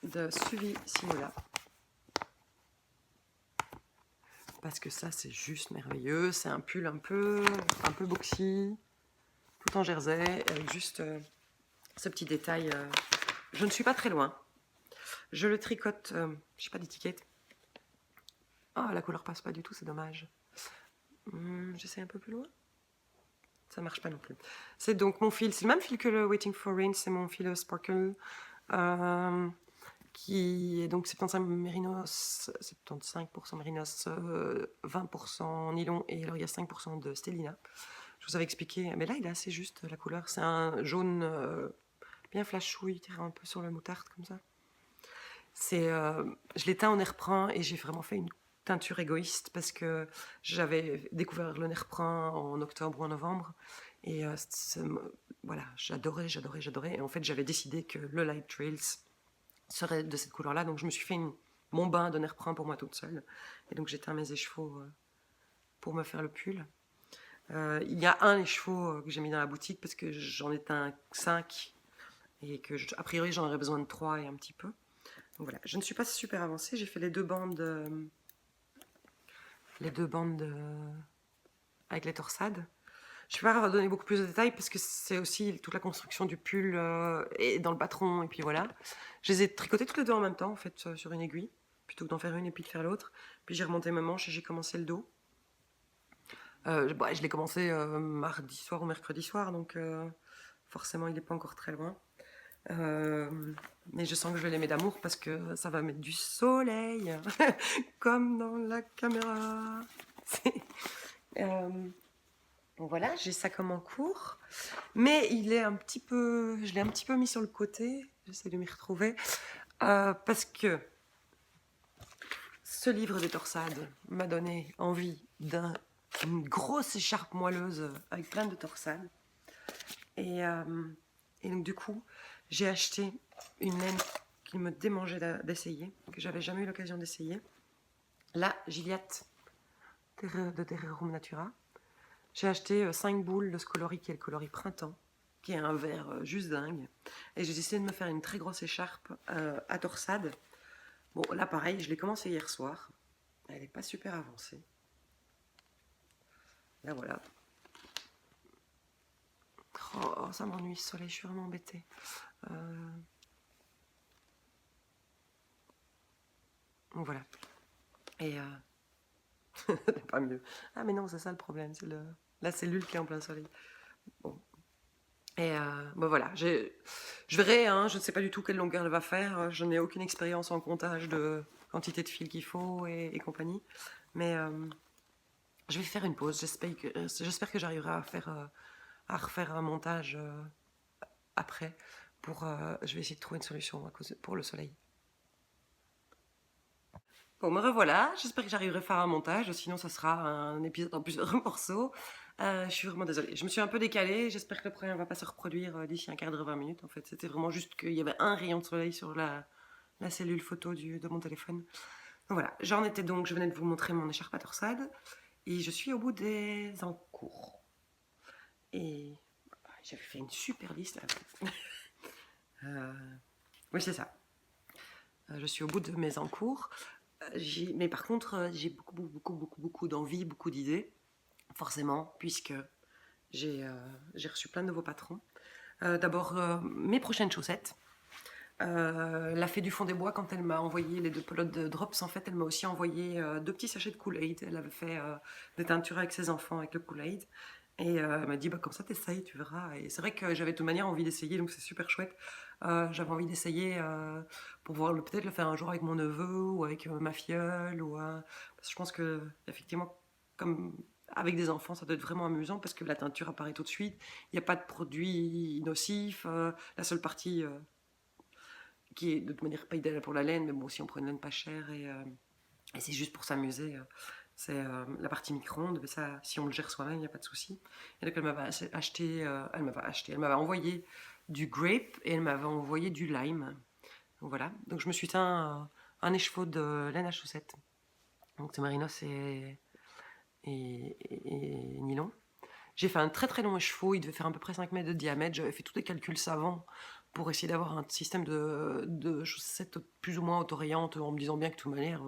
de Suvi Simula. Parce que ça, c'est juste merveilleux. C'est un pull un peu boxy, tout en jersey, avec juste ce petit détail. Je ne suis pas très loin. Je le tricote, je n'ai pas d'étiquette. Ah, la couleur passe pas du tout, c'est dommage. J'essaie un peu plus loin. Ça marche pas non plus. C'est donc mon fil, c'est le même fil que le Waiting for Rain, c'est mon fil Sparkle, qui est donc 75% mérinos, 75% mérinos, 20% nylon, et alors il y a 5% de Stellina. Je vous avais expliqué, mais là il est assez juste la couleur, c'est un jaune bien flashouille, tiré un peu sur le moutarde comme ça. Je l'ai teint en airprint et j'ai vraiment fait une teinture égoïste parce que j'avais découvert le Nerprint en octobre ou en novembre et voilà, j'adorais et en fait j'avais décidé que le Light Trails serait de cette couleur là, donc je me suis fait mon bain de Nerprint pour moi toute seule et donc j'ai teint mes écheveaux pour me faire le pull. Il y a un écheveau que j'ai mis dans la boutique parce que j'en ai teint 5 et que a priori j'en aurais besoin de 3 et un petit peu. Donc voilà, je ne suis pas super avancée, j'ai fait les deux bandes avec les torsades. Je ne vais pas donner beaucoup plus de détails parce que c'est aussi toute la construction du pull et dans le patron et puis voilà. Je les ai tricotées toutes les deux en même temps en fait sur une aiguille plutôt que d'en faire une et puis de faire l'autre. Puis j'ai remonté mes manches et j'ai commencé le dos. Je l'ai commencé mardi soir ou mercredi soir donc forcément il n'est pas encore très loin. Mais je sens que je vais l'aimer d'amour parce que ça va mettre du soleil comme dans la caméra. Donc voilà, j'ai ça comme en cours, mais je l'ai un petit peu mis sur le côté. J'essaie de m'y retrouver parce que ce livre des torsades m'a donné envie d'une grosse écharpe moelleuse avec plein de torsades et donc du coup j'ai acheté une laine qui me démangeait d'essayer, que j'avais jamais eu l'occasion d'essayer. La Gilliatt de Terrerum Natura. J'ai acheté 5 boules de ce coloris qui est le coloris printemps, qui est un vert juste dingue. Et j'ai décidé de me faire une très grosse écharpe à torsade. Bon, là pareil, je l'ai commencé hier soir. Elle n'est pas super avancée. Là voilà. Oh, ça m'ennuie ce soleil, je suis vraiment embêtée. Donc voilà. Et pas mieux. Ah mais non, c'est ça le problème, c'est la cellule qui est en plein soleil. Bon. Et voilà, je verrai, hein, je ne sais pas du tout quelle longueur elle va faire. Je n'ai aucune expérience en comptage de quantité de fil qu'il faut et compagnie. Mais je vais faire une pause. J'espère que j'arriverai à refaire un montage après. Je vais essayer de trouver une solution pour le soleil. Bon, me revoilà. J'espère que j'arriverai à faire un montage. Sinon, ça sera un épisode en plusieurs morceaux. Je suis vraiment désolée. Je me suis un peu décalée. J'espère que le problème ne va pas se reproduire d'ici un quart d'heure, 20 minutes. En fait, c'était vraiment juste qu'il y avait un rayon de soleil sur la cellule photo de mon téléphone. Donc voilà, je venais de vous montrer mon écharpe à torsade. Et je suis au bout des encours. Et j'avais fait une super liste. Oui, c'est ça. Je suis au bout de mes encours. Mais par contre, j'ai beaucoup d'envie, beaucoup d'idées. Forcément, puisque j'ai reçu plein de nouveaux patrons. D'abord, mes prochaines chaussettes. La fée du fond des bois, quand elle m'a envoyé les 2 pelotes de drops, en fait, elle m'a aussi envoyé 2 petits sachets de Kool-Aid. Elle avait fait des teintures avec ses enfants avec le Kool-Aid. Et elle m'a dit, bah, comme ça, t'essayes, tu verras. Et c'est vrai que j'avais de toute manière envie d'essayer, donc c'est super chouette. J'avais envie d'essayer pour pouvoir peut-être le faire un jour avec mon neveu ou avec ma filleule. Parce que je pense que, effectivement, comme avec des enfants, ça doit être vraiment amusant parce que la teinture apparaît tout de suite. Il n'y a pas de produits nocifs. La seule partie qui est de toute manière pas idéal pour la laine, mais bon, si on prend une laine pas chère et c'est juste pour s'amuser, c'est la partie micro-ondes, mais ça, si on le gère soi-même, il n'y a pas de souci. Et donc elle m'avait envoyé du grape et elle m'avait envoyé du lime. Donc voilà, donc je me suis teint un écheveau de laine à chaussettes. Donc c'est mérinos et nylon. J'ai fait un très très long écheveau, il devait faire à peu près 5 mètres de diamètre. J'avais fait tous les calculs savants pour essayer d'avoir un système de chaussettes plus ou moins autorayantes, en me disant bien que de toute manière,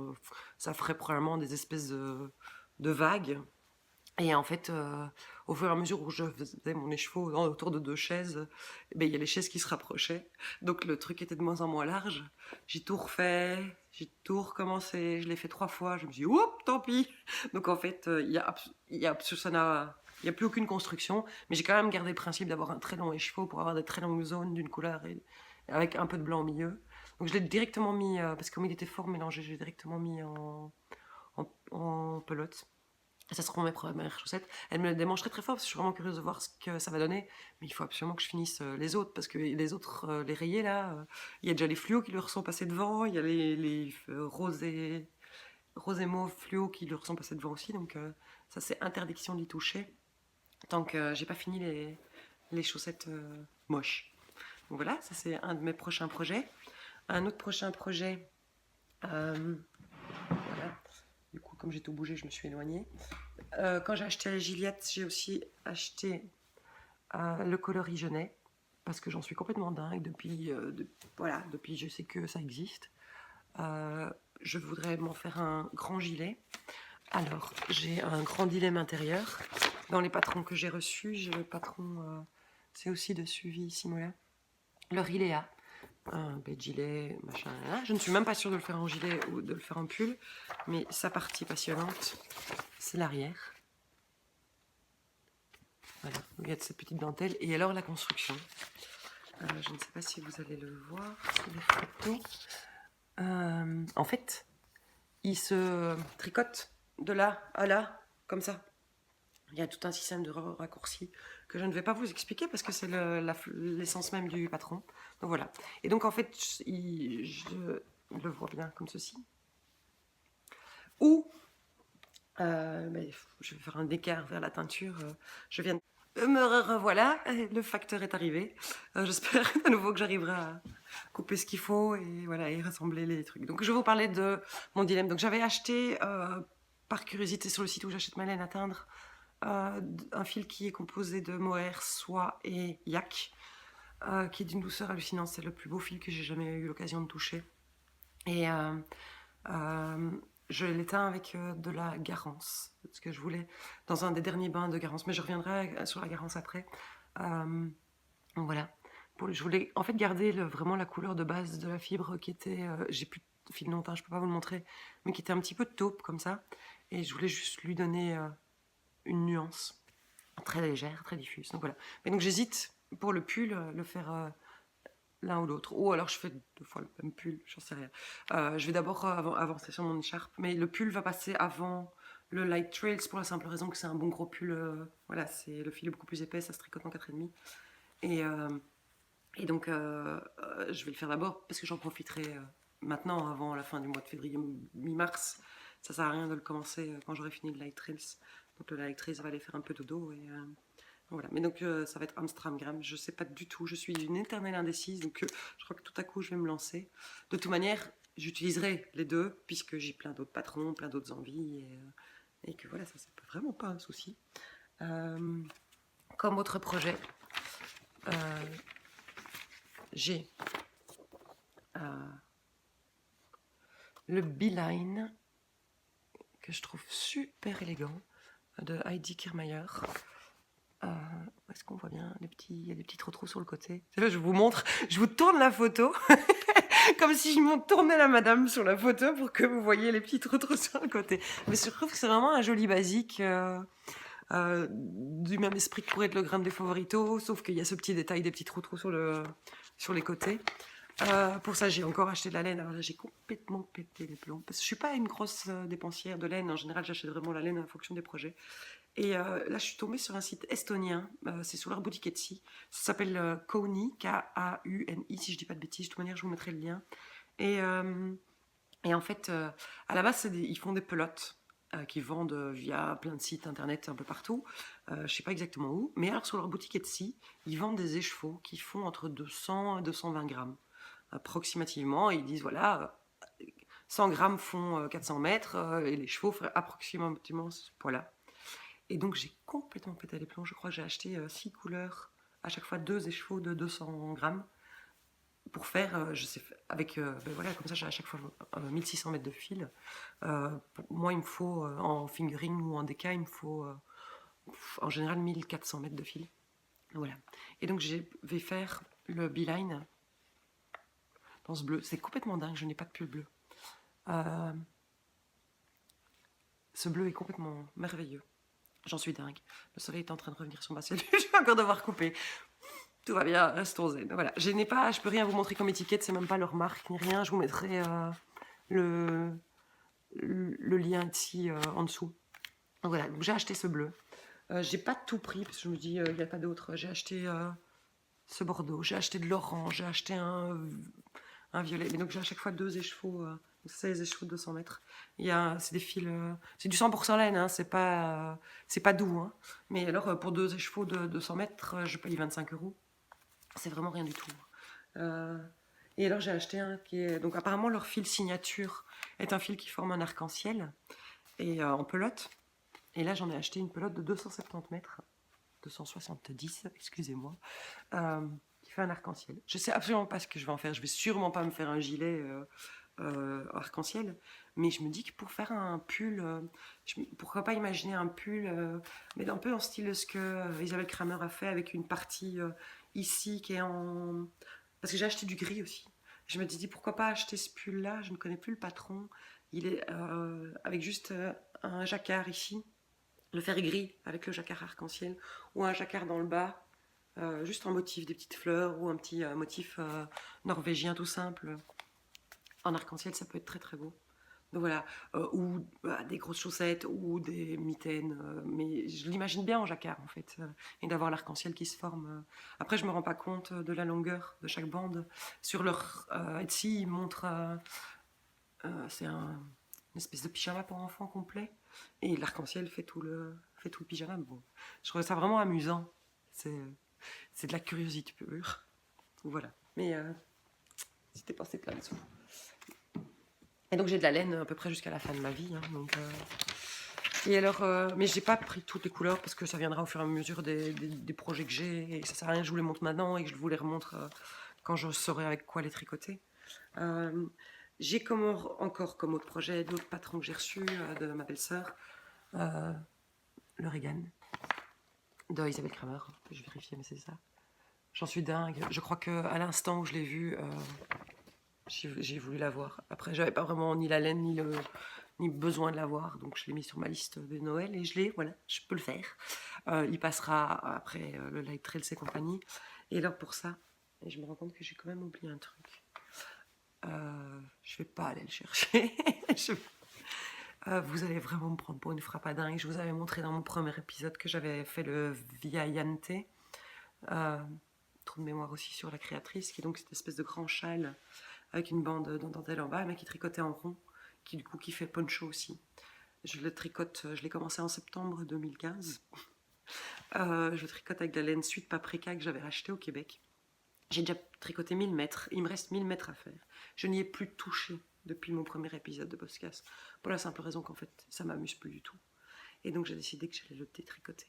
ça ferait probablement des espèces de vagues. Et en fait, au fur et à mesure où je faisais mon écheveau autour de 2 chaises, il y a les chaises qui se rapprochaient. Donc le truc était de moins en moins large. J'ai tout refait, j'ai tout recommencé. Je l'ai fait 3 fois. Je me suis dit, oups, tant pis. Donc en fait, il n'y a plus aucune construction. Mais j'ai quand même gardé le principe d'avoir un très long écheveau pour avoir des très longues zones d'une couleur avec un peu de blanc au milieu. Donc je l'ai directement mis, parce que comme il était fort mélangé, j'ai directement mis en pelote. Ça seront mes premières chaussettes. Elles me les démangeront très fort parce que je suis vraiment curieuse de voir ce que ça va donner. Mais il faut absolument que je finisse les autres parce que les autres, les rayés là, il y a déjà les fluos qui leur sont passés devant. Il y a les roses et mauve fluo qui leur sont passés devant aussi. Donc ça, c'est interdiction d'y toucher tant que j'ai pas fini les chaussettes moches. Donc voilà, ça c'est un de mes prochains projets. Un autre prochain projet. Voilà. Du coup, comme j'ai tout bougé, je me suis éloignée. Quand j'ai acheté la Gillette, j'ai aussi acheté le coloris Genet parce que j'en suis complètement dingue depuis je sais que ça existe. Je voudrais m'en faire un grand gilet. Alors, j'ai un grand dilemme intérieur. Dans les patrons que j'ai reçus, j'ai le patron, c'est aussi de Suivi Simola, le Rilea. Un gilet, machin. Je ne suis même pas sûre de le faire en gilet ou de le faire en pull, mais sa partie passionnante, c'est l'arrière. Voilà, il y a cette petite dentelle. Et alors la construction. Je ne sais pas si vous allez le voir sur les photos. En fait, il se tricote de là à là, comme ça. Il y a tout un système de raccourcis que je ne vais pas vous expliquer parce que c'est l'essence même du patron. Donc voilà. Et donc en fait, je le vois bien comme ceci. Ou, je vais faire un écart vers la teinture. Je viens de me revoilà, le facteur est arrivé. J'espère à nouveau que j'arriverai à couper ce qu'il faut et voilà et rassembler les trucs. Donc je vais vous parler de mon dilemme. Donc j'avais acheté par curiosité sur le site où j'achète ma laine à teindre un fil qui est composé de mohair, soie et yak, qui est d'une douceur hallucinante. C'est le plus beau fil que j'ai jamais eu l'occasion de toucher. Et je l'ai teint avec de la Garance, parce que je voulais, dans un des derniers bains de Garance, mais je reviendrai sur la Garance après. Donc voilà. Je voulais en fait garder vraiment la couleur de base de la fibre qui était, j'ai plus de fil longtemps, je peux pas vous le montrer, mais qui était un petit peu taupe comme ça. Et je voulais juste lui donner une nuance très légère, très diffuse. Donc voilà. Mais donc j'hésite pour le pull, le faire l'un ou l'autre. Ou alors je fais 2 fois le même pull, j'en sais rien. Je vais d'abord avancer sur mon écharpe, mais le pull va passer avant le Light Trails pour la simple raison que c'est un bon gros pull. Voilà, c'est le fil est beaucoup plus épais, ça se tricote en 4,5. Et, et donc, je vais le faire d'abord parce que j'en profiterai maintenant, avant la fin du mois de février, mi-mars. Ça sert à rien de le commencer quand j'aurai fini le Light Trails. Donc le Light Trails va aller faire un peu dodo. Voilà. Mais donc ça va être Amstramgram. Je sais pas du tout. Je suis une éternelle indécise. Donc je crois que tout à coup je vais me lancer. De toute manière, j'utiliserai les deux puisque j'ai plein d'autres patrons, plein d'autres envies et que voilà, ça c'est vraiment pas un souci. Comme autre projet, j'ai le Beeline que je trouve super élégant de Heidi Kirmayer. Est-ce qu'on voit bien il y a des petits trous sur le côté. Je vous montre, je vous tourne la photo comme si je m'en tournais la madame sur la photo pour que vous voyez les petits trous sur le côté. Mais je trouve que c'est vraiment un joli basique du même esprit que pourrait être le grain des favoritos, sauf qu'il y a ce petit détail des petits trous sur les côtés. Pour ça, j'ai encore acheté de la laine. Alors là, j'ai complètement pété les plombs. Parce que je suis pas une grosse dépensière de laine. En général, j'achète vraiment la laine en fonction des projets. Et là, je suis tombée sur un site estonien. C'est sur leur boutique Etsy. Ça s'appelle Kauni, Kauni, si je dis pas de bêtises. De toute manière, je vous mettrai le lien. Et en fait, à la base, ils font des pelotes qui vendent via plein de sites internet un peu partout. Je sais pas exactement où. Mais alors, sur leur boutique Etsy, ils vendent des écheveaux qui font entre 200 et 220 grammes. Approximativement, ils disent voilà, 100 grammes font 400 mètres et les chevaux feraient approximativement ce poids-là. Et donc j'ai complètement pété les plombs. Je crois que j'ai acheté 6 couleurs, à chaque fois 2 écheveaux de 200 grammes pour faire, je sais, avec, voilà, comme ça j'ai à chaque fois 1600 mètres de fil. Moi, il me faut, en fingering ou en déca, il me faut en général 1400 mètres de fil. Voilà. Et donc je vais faire le Beeline dans ce bleu. C'est complètement dingue, je n'ai pas de pull bleu. Ce bleu est complètement merveilleux. J'en suis dingue. Le soleil est en train de revenir sur ma cellule. Je vais encore devoir couper. Tout va bien, restons zen. Voilà. Je peux rien vous montrer comme étiquette. C'est même pas leur marque ni rien. Je vous mettrai le lien ici en dessous. Donc voilà. Donc j'ai acheté ce bleu. J'ai pas tout pris parce que je me dis il n'y a pas d'autre. J'ai acheté ce bordeaux. J'ai acheté de l'orange. J'ai acheté un violet. Mais donc j'ai à chaque fois 2 écheveaux. 16 écheveaux de 200 mètres. C'est des fils, c'est du 100% laine, hein, c'est pas doux. Hein. Mais alors, pour 2 écheveaux de 200 mètres, je paye 25 €. C'est vraiment rien du tout. Et alors, j'ai acheté un qui est. Donc, apparemment, leur fil signature est un fil qui forme un arc-en-ciel et en pelote. Et là, j'en ai acheté une pelote de 270 mètres, 270, excusez-moi, qui fait un arc-en-ciel. Je sais absolument pas ce que je vais en faire. Je vais sûrement pas me faire un gilet. Arc-en-ciel, mais je me dis que pour faire un pull, pourquoi pas imaginer un pull, mais un peu en style de ce que Isabelle Kramer a fait avec une partie ici qui est en. Parce que j'ai acheté du gris aussi. Je me dis pourquoi pas acheter ce pull là, je ne connais plus le patron. Il est avec juste un jacquard ici, le faire gris avec le jacquard arc-en-ciel, ou un jacquard dans le bas, juste en motif, des petites fleurs, ou un petit motif norvégien tout simple. En arc-en-ciel, ça peut être très très beau. Donc voilà, ou des grosses chaussettes ou des mitaines, mais je l'imagine bien en jacquard en fait, et d'avoir l'arc-en-ciel qui se forme. Après, je me rends pas compte de la longueur de chaque bande. Sur leur Etsy, ils montrent, c'est une espèce de pyjama pour enfants complet, et l'arc-en-ciel fait tout le pyjama. Bon, je trouve ça vraiment amusant. C'est de la curiosité pure. Voilà, mais c'était passé plein dessous. Et donc j'ai de la laine à peu près jusqu'à la fin de ma vie. Hein, donc, et alors, mais j'ai pas pris toutes les couleurs parce que ça viendra au fur et à mesure des projets que j'ai. Et ça sert à rien que je vous les montre maintenant et que je vous les remontre quand je saurai avec quoi les tricoter. J'ai encore comme autre projet d'autres patrons que j'ai reçus de ma belle-sœur. Le Regan de Isabelle Kramer. Je vais vérifier, mais c'est ça. J'en suis dingue. Je crois qu'à l'instant où je l'ai vue, j'ai voulu l'avoir. Après, j'avais pas vraiment ni la laine ni besoin de l'avoir, donc je l'ai mis sur ma liste de Noël et voilà, je peux le faire. Il passera après le Light Trails et compagnie. Et alors pour ça, et je me rends compte que j'ai quand même oublié un truc. Je vais pas aller le chercher. Vous allez vraiment me prendre pour une frappadingue. Je vous avais montré dans mon premier épisode que j'avais fait le Via Yante. Trou de mémoire aussi sur la créatrice, qui est donc cette espèce de grand châle avec une bande de dentelle en bas, mais qui tricotait en rond, qui du coup qui fait poncho aussi. Je le tricote, je l'ai commencé en septembre 2015. Je le tricote avec de la laine Suite Paprika que j'avais racheté au Québec. J'ai déjà tricoté 1000 mètres, il me reste 1000 mètres à faire. Je n'y ai plus touché depuis mon premier épisode de podcast, pour la simple raison qu'en fait, ça m'amuse plus du tout. Et donc j'ai décidé que j'allais le détricoter.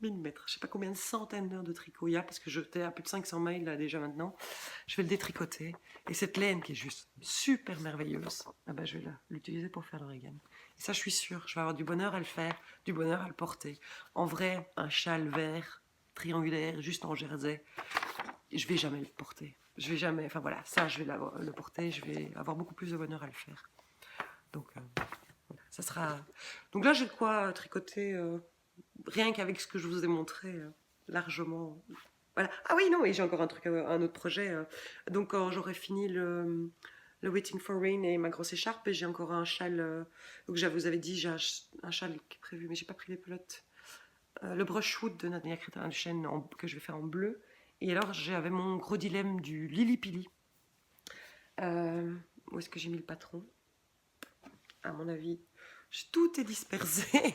1000 mètres, je sais pas combien de centaines d'heures de tricot il y a, parce que j'étais à plus de 500 mails là déjà maintenant. Je vais le détricoter, et cette laine qui est juste super merveilleuse, je vais l'utiliser pour faire l'origami. Et ça, je suis sûre, je vais avoir du bonheur à le faire, du bonheur à le porter. En vrai, un châle vert, triangulaire, juste en jersey, je vais jamais le porter. Je vais jamais, enfin voilà, ça je vais le porter, je vais avoir beaucoup plus de bonheur à le faire. Donc voilà, ça sera. Donc là j'ai de quoi tricoter rien qu'avec ce que je vous ai montré largement. Voilà. Ah oui non, et j'ai encore un autre projet. Donc quand j'aurai fini le Waiting for Rain et ma grosse écharpe, et j'ai encore un châle. Donc je vous avais dit j'ai un châle qui est prévu, mais j'ai pas pris les pelotes. Le brushwood de Nadia Crétin-Duchesne que je vais faire en bleu. Et alors, j'avais mon gros dilemme du Lili Pili. Où est-ce que j'ai mis le patron? À mon avis, tout est dispersé.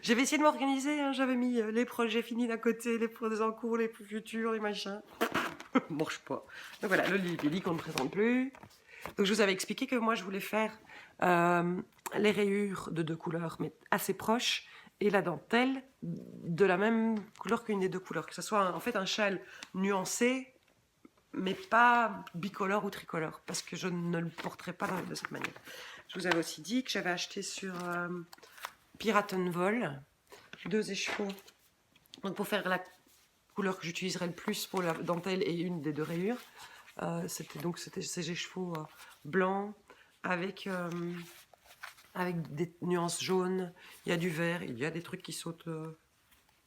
J'avais essayé de m'organiser, hein, j'avais mis les projets finis d'un côté, les projets en cours, les futurs, les machins. Marche pas. Donc voilà, le Lili Pili qu'on ne présente plus. Donc je vous avais expliqué que moi je voulais faire les rayures de 2 couleurs, mais assez proches, et la dentelle de la même couleur qu'une des 2 couleurs, que ce soit en fait un châle nuancé, mais pas bicolore ou tricolore, parce que je ne le porterai pas de cette manière. Je vous avais aussi dit que j'avais acheté sur Piratenvol 2 écheveaux, donc pour faire la couleur que j'utiliserai le plus pour la dentelle et une des 2 rayures. C'était ces écheveaux blancs avec des nuances jaunes. Il y a du vert, il y a des trucs qui sautent,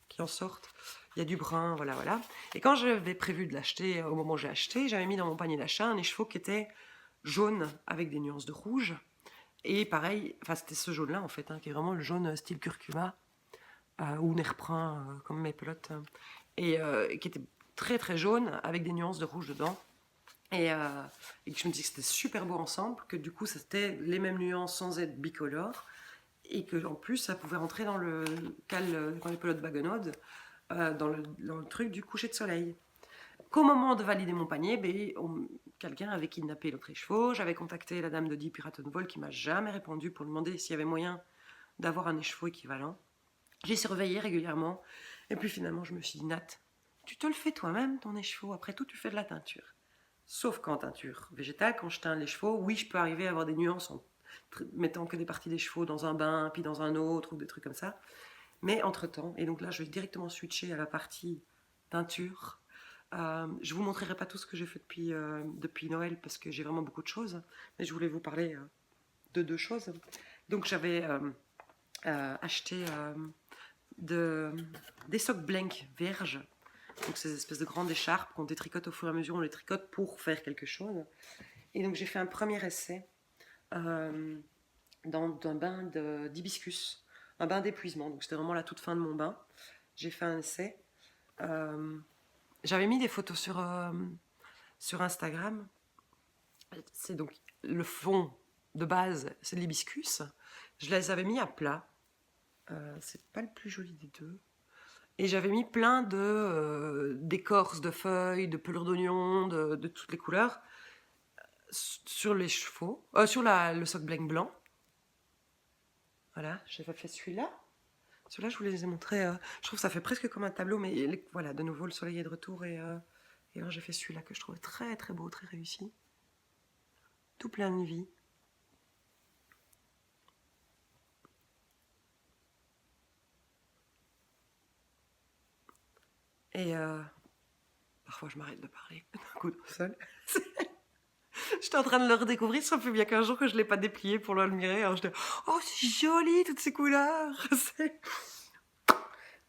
qui en sortent. Il y a du brun, voilà. Et quand j'avais prévu de l'acheter, au moment où j'ai acheté, j'avais mis dans mon panier d'achat un écheveau qui était jaune avec des nuances de rouge. Et pareil, enfin c'était ce jaune-là en fait, qui est vraiment le jaune style curcuma ou nerprin comme mes pelotes, et qui était très très jaune avec des nuances de rouge dedans. Et que je me dis que c'était super beau ensemble, que du coup c'était les mêmes nuances sans être bicolore, et que en plus ça pouvait rentrer dans le dans les pelotes baguenaudes, dans le truc du coucher de soleil. Qu'au moment de valider mon panier, quelqu'un avait kidnappé l'autre écheveau. J'avais contacté la dame de Die Piratenvol qui m'a jamais répondu pour demander s'il y avait moyen d'avoir un écheveau équivalent. J'ai surveillé régulièrement, et puis finalement je me suis dit, Nat, tu te le fais toi-même ton écheveau, après tout tu fais de la teinture. Sauf qu'en teinture végétale, quand je teins les chevaux, oui, je peux arriver à avoir des nuances en mettant que des parties des chevaux dans un bain, puis dans un autre, ou des trucs comme ça. Mais entre-temps, et donc là, je vais directement switcher à la partie teinture. Je vous montrerai pas tout ce que j'ai fait depuis Noël, parce que j'ai vraiment beaucoup de choses, mais je voulais vous parler de 2 choses. Donc j'avais acheté des socks blank vierges. Donc ces espèces de grandes écharpes qu'on détricote au fur et à mesure, on les tricote pour faire quelque chose. Et donc j'ai fait un premier essai dans un bain d'hibiscus, un bain d'épuisement. Donc c'était vraiment la toute fin de mon bain. J'ai fait un essai. J'avais mis des photos sur Instagram. C'est donc le fond de base, c'est l'hibiscus. Je les avais mis à plat. C'est pas le plus joli des 2. Et j'avais mis plein d'écorces de feuilles, de pelures d'oignons, de toutes les couleurs sur les chevaux, sur le soc blanc. Voilà, j'avais fait celui-là. Celui-là, je vous les ai montrés. Je trouve que ça fait presque comme un tableau, mais voilà, de nouveau, le soleil est de retour. Et alors, j'ai fait celui-là que je trouvais très très beau, très réussi. Tout plein de vie. Et parfois, je m'arrête de parler d'un coup de sol. J'étais en train de le redécouvrir, ça fait bien qu'un jour que je ne l'ai pas déplié pour l'admirer. Alors j'étais, oh, c'est joli, toutes ces couleurs.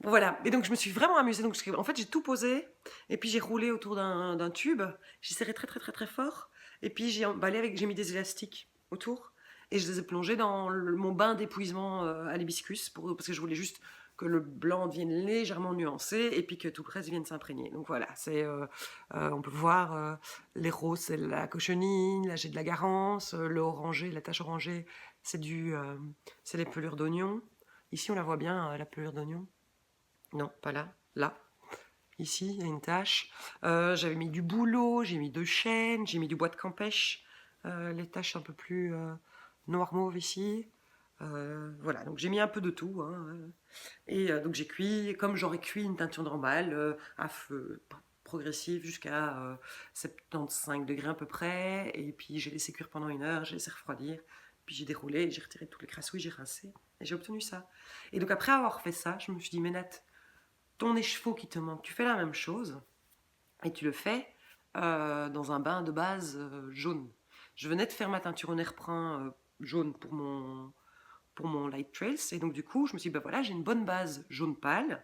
Voilà, et donc je me suis vraiment amusée. Donc, en fait, j'ai tout posé, et puis j'ai roulé autour d'un tube. J'ai serré très très très très fort, et puis j'ai emballé avec, j'ai mis des élastiques autour, et je les ai plongés dans mon bain d'épuisement à l'hibiscus, parce que je voulais juste que le blanc devienne légèrement nuancé, et puis que tout le reste vienne s'imprégner. Donc voilà, on peut voir les roses, c'est la cochenille, là j'ai de la garance, le orangé, la tache orangée, c'est les pelures d'oignon. Ici on la voit bien, la pelure d'oignon. Non, pas là. Là. Ici, il y a une tache. J'avais mis du bouleau, j'ai mis de chêne, j'ai mis du bois de campèche. Les taches un peu plus noir mauve ici. Voilà, donc j'ai mis un peu de tout. Hein. Et donc j'ai cuit, comme j'aurais cuit une teinture normale, à feu progressif jusqu'à 75 degrés à peu près. Et puis j'ai laissé cuire pendant 1 heure, j'ai laissé refroidir. Puis j'ai déroulé, j'ai retiré tous les crassouilles, j'ai rincé. Et j'ai obtenu ça. Et donc après avoir fait ça, je me suis dit, mais Nat, ton écheveau qui te manque, tu fais la même chose et tu le fais dans un bain de base jaune. Je venais de faire ma teinture en airprint jaune pour mon Light Trails, et donc du coup je me suis dit, ben voilà, j'ai une bonne base jaune pâle,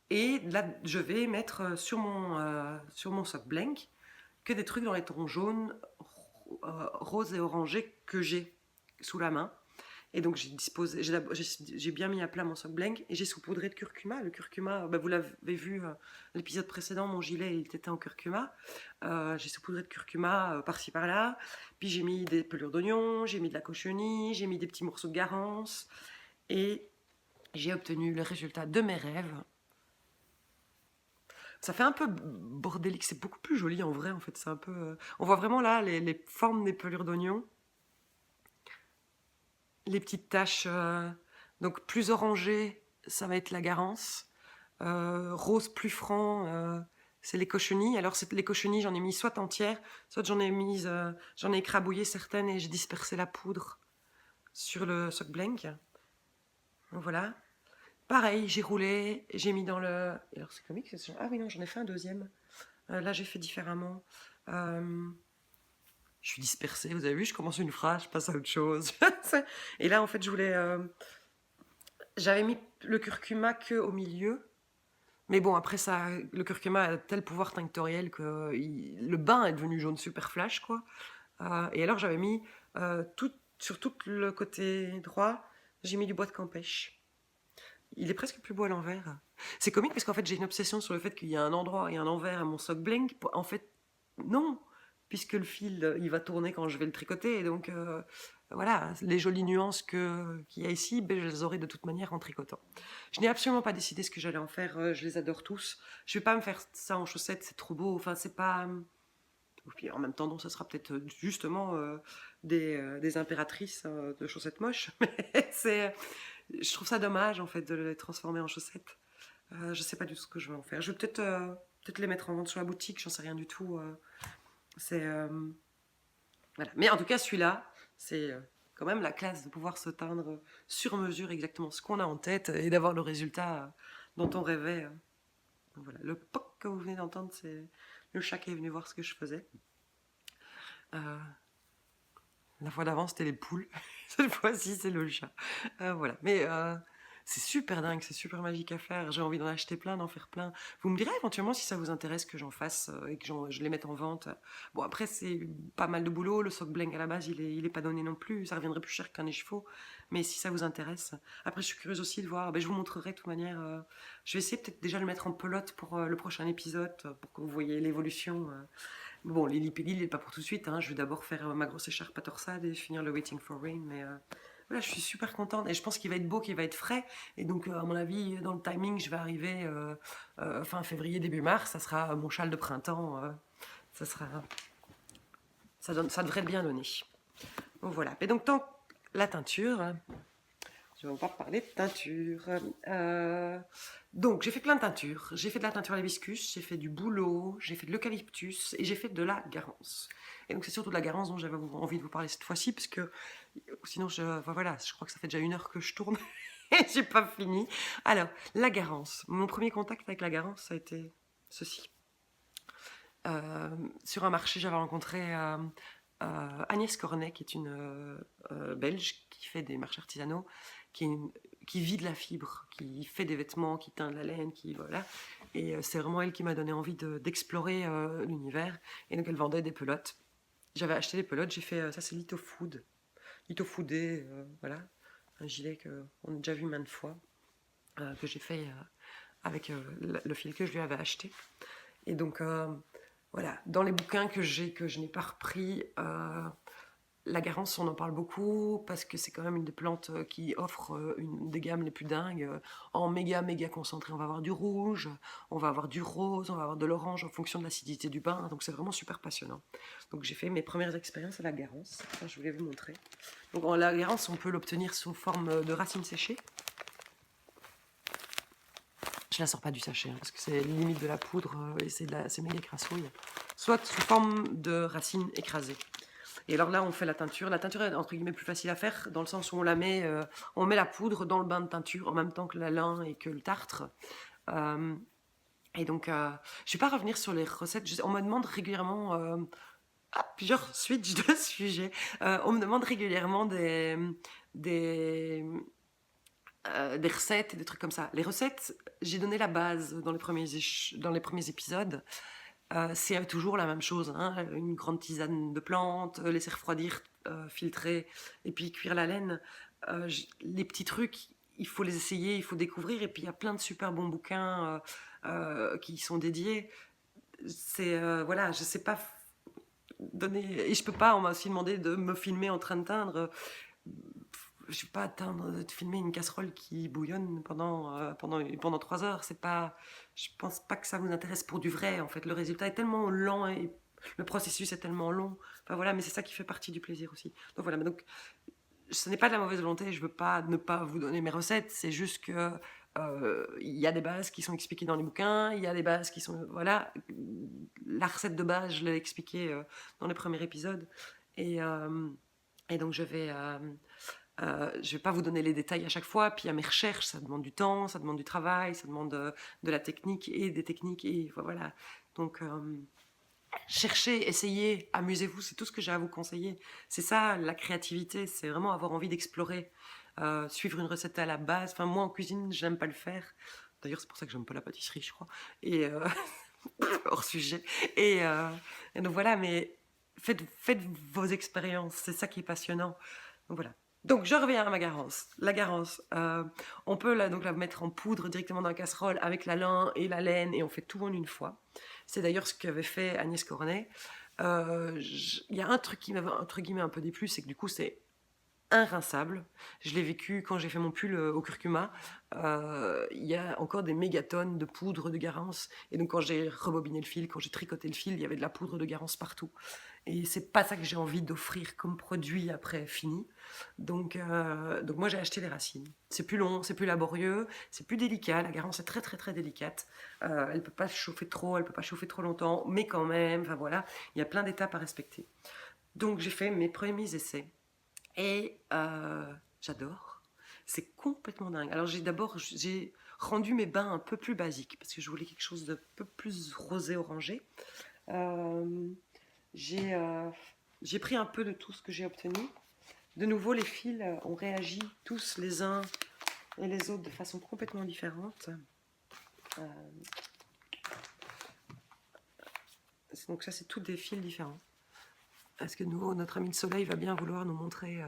et là je vais mettre sur mon sock blank que des trucs dans les tons jaunes, roses et orangés que j'ai sous la main. Et donc j'ai bien mis à plat mon sock blank, et j'ai saupoudré de curcuma. Le curcuma, bah, vous l'avez vu l'épisode précédent, mon gilet il était en curcuma. J'ai saupoudré de curcuma par-ci par-là. Puis j'ai mis des pelures d'oignon, j'ai mis de la cochenille, j'ai mis des petits morceaux de garance, et j'ai obtenu le résultat de mes rêves. Ça fait un peu bordélique, c'est beaucoup plus joli en vrai en fait. C'est un peu, on voit vraiment là les formes des pelures d'oignon. Les petites taches, donc plus orangées, ça va être la garance. Rose plus franc, c'est les cochenilles. Alors les cochenilles, j'en ai mis soit entières, soit j'en ai écrabouillé certaines et j'ai dispersé la poudre sur le sock blank. Donc voilà. Pareil, j'ai roulé, j'ai mis dans le. Alors c'est comique, ah oui non, j'en ai fait un deuxième. Là j'ai fait différemment. Je suis dispersée, vous avez vu, je commence une phrase, je passe à autre chose. Et là en fait je voulais. J'avais mis le curcuma que au milieu. Mais bon, après, ça, le curcuma a tel pouvoir tinctoriel que le bain est devenu jaune super flash, quoi. Et alors, j'avais mis sur tout le côté droit, j'ai mis du bois de campèche. Il est presque plus beau à l'envers. C'est comique parce qu'en fait, j'ai une obsession sur le fait qu'il y a un endroit et un envers à mon sock blank. En fait, non, puisque le fil, il va tourner quand je vais le tricoter. Et donc, voilà, les jolies nuances qu'il y a ici, ben, je les aurai de toute manière en tricotant. Je n'ai absolument pas décidé ce que j'allais en faire. Je les adore tous. Je vais pas me faire ça en chaussettes, c'est trop beau. Enfin, c'est pas. Puis en même temps, non, ce sera peut-être justement des impératrices de chaussettes moches. Mais je trouve ça dommage en fait de les transformer en chaussettes. Je sais pas du tout ce que je vais en faire. Je vais peut-être les mettre en vente sur la boutique, j'en sais rien du tout. C'est voilà. Mais en tout cas, celui-là, c'est quand même la classe de pouvoir se teindre sur mesure exactement ce qu'on a en tête et d'avoir le résultat dont on rêvait. Donc voilà. Le poc que vous venez d'entendre, c'est le chat qui est venu voir ce que je faisais. La fois d'avant, c'était les poules. Cette fois-ci, c'est le chat. Voilà. Mais c'est super dingue, c'est super magique à faire. J'ai envie d'en acheter plein, d'en faire plein. Vous me direz éventuellement si ça vous intéresse que j'en fasse et que je les mette en vente. Bon, après, c'est pas mal de boulot. Le sock blank à la base, il est pas donné non plus. Ça reviendrait plus cher qu'un écheveau. Mais si ça vous intéresse. Après, je suis curieuse aussi de voir. Ben, je vous montrerai de toute manière. Je vais essayer peut-être déjà de le mettre en pelote pour le prochain épisode, pour que vous voyez l'évolution. Bon, Lily Pilly, il n'est pas pour tout de suite. Hein. Je vais d'abord faire ma grosse écharpe à torsade et finir le Waiting for Rain. Mais voilà, je suis super contente. Et je pense qu'il va être beau, qu'il va être frais. Et donc, à mon avis, dans le timing, je vais arriver fin février, début mars. Ça sera mon châle de printemps. Ça devrait bien donner. Donc voilà. Et donc, tant la teinture. Je vais encore parler de teinture. Donc, j'ai fait plein de teintures. J'ai fait de la teinture à l'hibiscus, j'ai fait du bouleau, j'ai fait de l'eucalyptus et j'ai fait de la garance. Et donc, c'est surtout de la garance dont j'avais envie de vous parler cette fois-ci, parce que sinon, voilà, je crois que ça fait déjà 1 heure que je tourne et j'ai pas fini. Alors, la garance. Mon premier contact avec la garance, ça a été ceci. Sur un marché, j'avais rencontré Agnès Cornet, qui est une Belge qui fait des marchés artisanaux, qui qui vit de la fibre, qui fait des vêtements, qui teint de la laine, qui voilà. Et c'est vraiment elle qui m'a donné envie d'explorer l'univers. Et donc elle vendait des pelotes. J'avais acheté des pelotes, j'ai fait ça, c'est Lithofood, Lithofoodé, voilà, un gilet qu'on a déjà vu maintes fois, que j'ai fait avec le fil que je lui avais acheté. Et donc voilà, dans les bouquins que je n'ai pas repris, la garance, on en parle beaucoup parce que c'est quand même une des plantes qui offre une des gammes les plus dingues. En méga concentré, on va avoir du rouge, on va avoir du rose, on va avoir de l'orange en fonction de l'acidité du bain. Donc c'est vraiment super passionnant. Donc j'ai fait mes premières expériences à la garance. Ça, je voulais vous montrer. Donc la garance, on peut l'obtenir sous forme de racines séchées. Je la sors pas du sachet parce que c'est limite de la poudre et c'est méga crassouille. Soit sous forme de racines écrasées. Et alors là, on fait la teinture. La teinture est entre guillemets plus facile à faire dans le sens où on met la poudre dans le bain de teinture en même temps que la lin et que le tartre. Et donc, je ne vais pas revenir sur les recettes. On me demande régulièrement plusieurs switches de sujets. On me demande régulièrement des recettes et des trucs comme ça. Les recettes, j'ai donné la base dans les premiers épisodes. C'est toujours la même chose, hein, une grande tisane de plantes, laisser refroidir, filtrer, et puis cuire la laine. Les petits trucs, il faut les essayer, il faut découvrir, et puis il y a plein de super bons bouquins qui sont dédiés. Voilà, je sais pas donner, et je peux pas, on m'a aussi demandé de me filmer en train de teindre. Je vais pas de filmer une casserole qui bouillonne pendant 3 heures. C'est pas, je pense pas que ça vous intéresse pour du vrai. En fait, le résultat est tellement lent et le processus est tellement long. Enfin voilà, mais c'est ça qui fait partie du plaisir aussi. Donc voilà, mais donc ce n'est pas de la mauvaise volonté. Je veux pas ne pas vous donner mes recettes. C'est juste que il y a des bases qui sont expliquées dans les bouquins. Il y a des bases qui sont voilà. La recette de base, je l'ai expliquée dans les premiers épisodes. Et donc je vais pas vous donner les détails à chaque fois, puis à mes recherches, ça demande du temps, ça demande du travail, ça demande de la technique et des techniques, et voilà. Donc, cherchez, essayez, amusez-vous, c'est tout ce que j'ai à vous conseiller. C'est ça, la créativité, c'est vraiment avoir envie d'explorer, suivre une recette à la base. Enfin, moi, en cuisine, j'aime pas le faire. D'ailleurs, c'est pour ça que j'aime pas la pâtisserie, je crois. Et hors sujet. Et donc voilà, mais faites vos expériences, c'est ça qui est passionnant. Donc voilà. Donc, je reviens à ma garance. La garance, on peut donc la mettre en poudre directement dans la casserole avec la lin et la laine et on fait tout en une fois. C'est d'ailleurs ce qu'avait fait Agnès Cornet. Il y a un truc qui m'avait entre guillemets un peu déplu, c'est que du coup, c'est inrinçable. Je l'ai vécu quand j'ai fait mon pull au curcuma. Il y a encore des mégatonnes de poudre de garance. Et donc, quand j'ai rebobiné le fil, quand j'ai tricoté le fil, il y avait de la poudre de garance partout. Et c'est pas ça que j'ai envie d'offrir comme produit après fini. Donc moi, j'ai acheté les racines. C'est plus long, c'est plus laborieux, c'est plus délicat. La garance est très, très, très délicate. Elle peut pas chauffer trop, elle peut pas chauffer trop longtemps, mais quand même, enfin voilà, il y a plein d'étapes à respecter. Donc, j'ai fait mes premiers essais. Et j'adore. C'est complètement dingue. Alors j'ai rendu mes bains un peu plus basiques parce que je voulais quelque chose de peu plus rosé orangé. Euh, j'ai pris un peu de tout ce que j'ai obtenu. De nouveau, les fils ont réagi tous les uns et les autres de façon complètement différente. Donc ça, c'est tous des fils différents. Est-ce que notre ami de soleil va bien vouloir nous montrer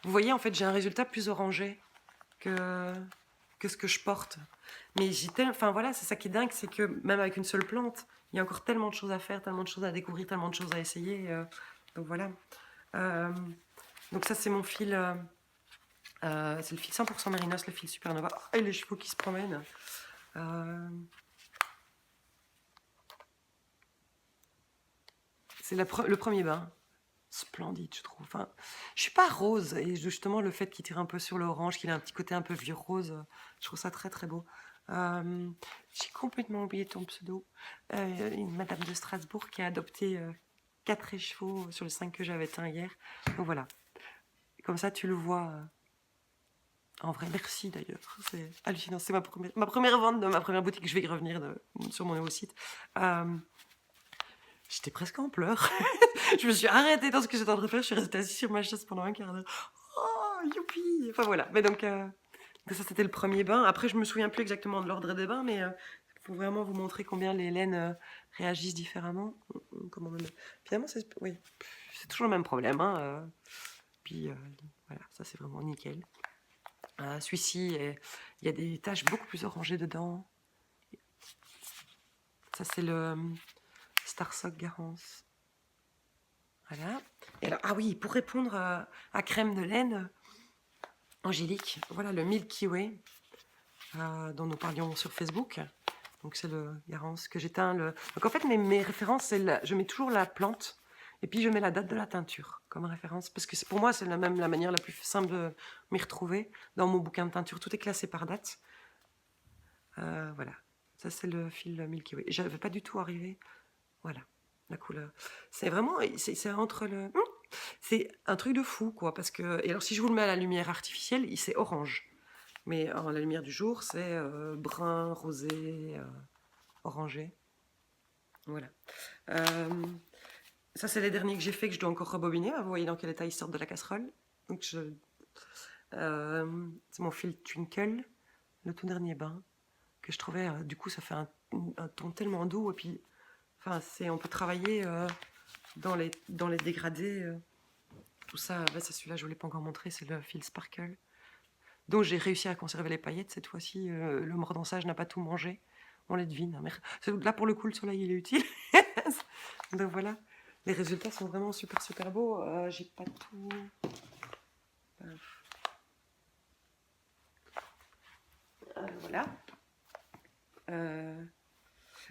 Vous voyez, en fait, j'ai un résultat plus orangé que ce que je porte. Mais enfin voilà, c'est ça qui est dingue, c'est que même avec une seule plante, il y a encore tellement de choses à faire, tellement de choses à découvrir, tellement de choses à essayer. Donc voilà. Donc ça, c'est mon fil. C'est le fil 100% Mérinos, le fil Supernova. Oh, et les chevaux qui se promènent. C'est le premier bain. Splendide, je trouve. Enfin, je suis pas rose, et justement, le fait qu'il tire un peu sur l'orange, qu'il a un petit côté un peu vieux rose, je trouve ça très très beau. J'ai complètement oublié ton pseudo. Une madame de Strasbourg qui a adopté 4 écheveaux sur les 5 que j'avais teints hier. Donc voilà. Comme ça, tu le vois. En vrai, merci d'ailleurs. C'est hallucinant. C'est ma première vente de ma première boutique. Je vais y revenir sur mon nouveau site. J'étais presque en pleurs. Je me suis arrêtée dans ce que j'étais en train de faire. Je suis restée assise sur ma chaise pendant un quart d'heure. Oh, youpi! Enfin voilà. Mais donc Donc ça, c'était le premier bain. Après, je me souviens plus exactement de l'ordre des bains, mais il faut vraiment vous montrer combien les laines réagissent différemment. Comment même... Finalement, oui, c'est toujours le même problème. Hein, puis voilà, ça c'est vraiment nickel. Celui-ci, il y a des taches beaucoup plus orangées dedans. Ça, c'est le Starsock Garance. Voilà. Et alors, ah oui, pour répondre à crème de laine angélique, voilà le Milky Way dont nous parlions sur Facebook. Donc c'est le Garance que j'éteins. Donc en fait, mes références, je mets toujours la plante et puis je mets la date de la teinture comme référence. Parce que pour moi, c'est la manière la plus simple de m'y retrouver. Dans mon bouquin de teinture, tout est classé par date. Voilà. Ça, c'est le fil Milky Way. J'avais pas du tout arrivé. Voilà, la couleur. C'est vraiment... C'est entre le... C'est un truc de fou, quoi. Parce que... Et alors, si je vous le mets à la lumière artificielle, c'est orange. Mais à la lumière du jour, c'est brun, rosé, orangé. Voilà. Ça, c'est les derniers que j'ai fait, que je dois encore rebobiner. Vous voyez dans quel état ils sortent de la casserole. Donc, c'est mon fil Twinkle, le tout dernier bain, que je trouvais... du coup, ça fait un ton tellement doux. Et puis, enfin, on peut travailler dans les dégradés. Tout ça, c'est celui-là, je ne vous l'ai pas encore montré, c'est le fil Sparkle. Donc j'ai réussi à conserver les paillettes cette fois-ci. Le mordançage n'a pas tout mangé. On les devine. Là, pour le coup, le soleil, il est utile. Donc voilà. Les résultats sont vraiment super, super beaux. J'ai pas tout... voilà.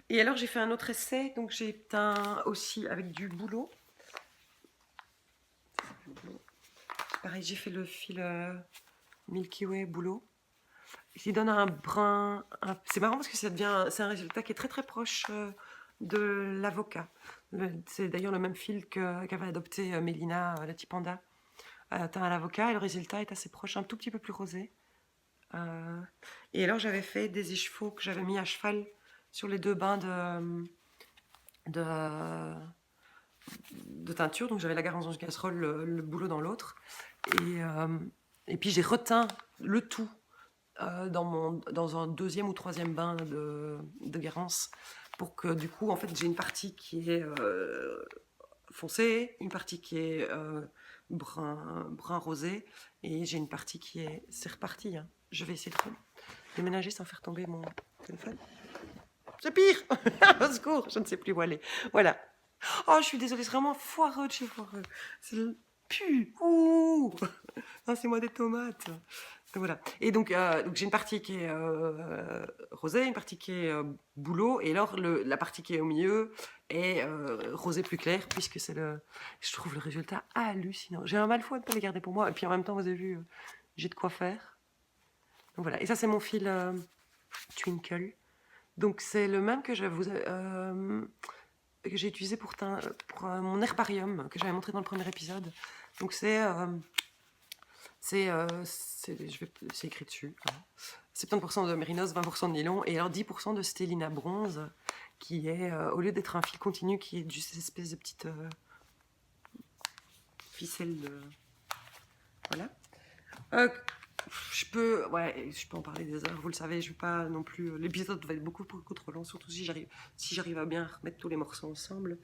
Et alors, j'ai fait un autre essai. Donc j'ai teint aussi avec du bouleau. Pareil, j'ai fait le fil Milky Way bouleau. Qui donne un brun... C'est marrant parce que c'est un résultat qui est très très proche de l'avocat. C'est d'ailleurs le même fil qu'avait adopté Mélina, la petite panda, teint à l'avocat. Et le résultat est assez proche, un tout petit peu plus rosé. Et alors j'avais fait des écheveaux que j'avais mis à cheval sur les deux bains de teinture. Donc j'avais la garance dans une casserole, le bouleau dans l'autre. Et puis j'ai reteint le tout dans un deuxième ou troisième bain de Garance, pour que du coup en fait j'ai une partie qui est foncée, une partie qui est brun rosé, et j'ai une partie qui est... C'est reparti, hein. Je vais essayer de déménager sans faire tomber mon téléphone. C'est pire. Au secours, je ne sais plus où aller. Voilà. Oh, je suis désolée, c'est vraiment foireux de chez foireux. C'est le pu. Ouh. Non, c'est moi des tomates. Voilà. Et donc j'ai une partie qui est rosée, une partie qui est bouleau, et alors la partie qui est au milieu est rosé plus clair, puisque c'est je trouve le résultat hallucinant. J'ai un mal fou de ne pas les garder pour moi, et puis en même temps, vous avez vu, j'ai de quoi faire. Donc voilà. Et ça, c'est mon fil Twinkle. Donc c'est le même que que j'ai utilisé pour mon herbarium, que j'avais montré dans le premier épisode. Donc c'est écrit dessus. Hein. 70% de mérinos, 20% de nylon, et alors 10% de stélina bronze, qui est, au lieu d'être un fil continu, qui est juste cette espèce de petite ficelle de... Voilà. Je peux en parler des heures, vous le savez, je vais pas non plus... L'épisode va être beaucoup trop long, surtout si j'arrive à bien remettre tous les morceaux ensemble.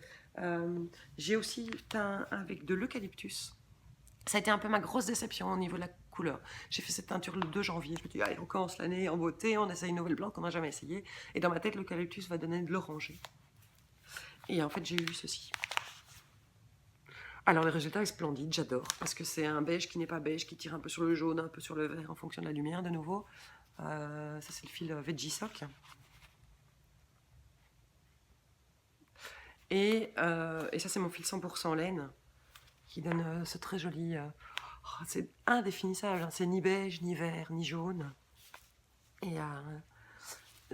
J'ai aussi teint avec de l'eucalyptus. Ça a été un peu ma grosse déception au niveau de la couleur. J'ai fait cette teinture le 2 janvier. Je me suis dit, allez, on commence l'année en beauté, on essaye une nouvelle blanc qu'on n'a jamais essayé. Et dans ma tête, l'eucalyptus va donner de l'orangé. Et en fait, j'ai eu ceci. Alors, le résultat est splendide, j'adore. Parce que c'est un beige qui n'est pas beige, qui tire un peu sur le jaune, un peu sur le vert en fonction de la lumière, de nouveau. Ça, c'est le fil Veggie Sock. Et ça, c'est mon fil 100% laine, qui donne ce très joli... c'est indéfinissable, hein. C'est ni beige, ni vert, ni jaune. Et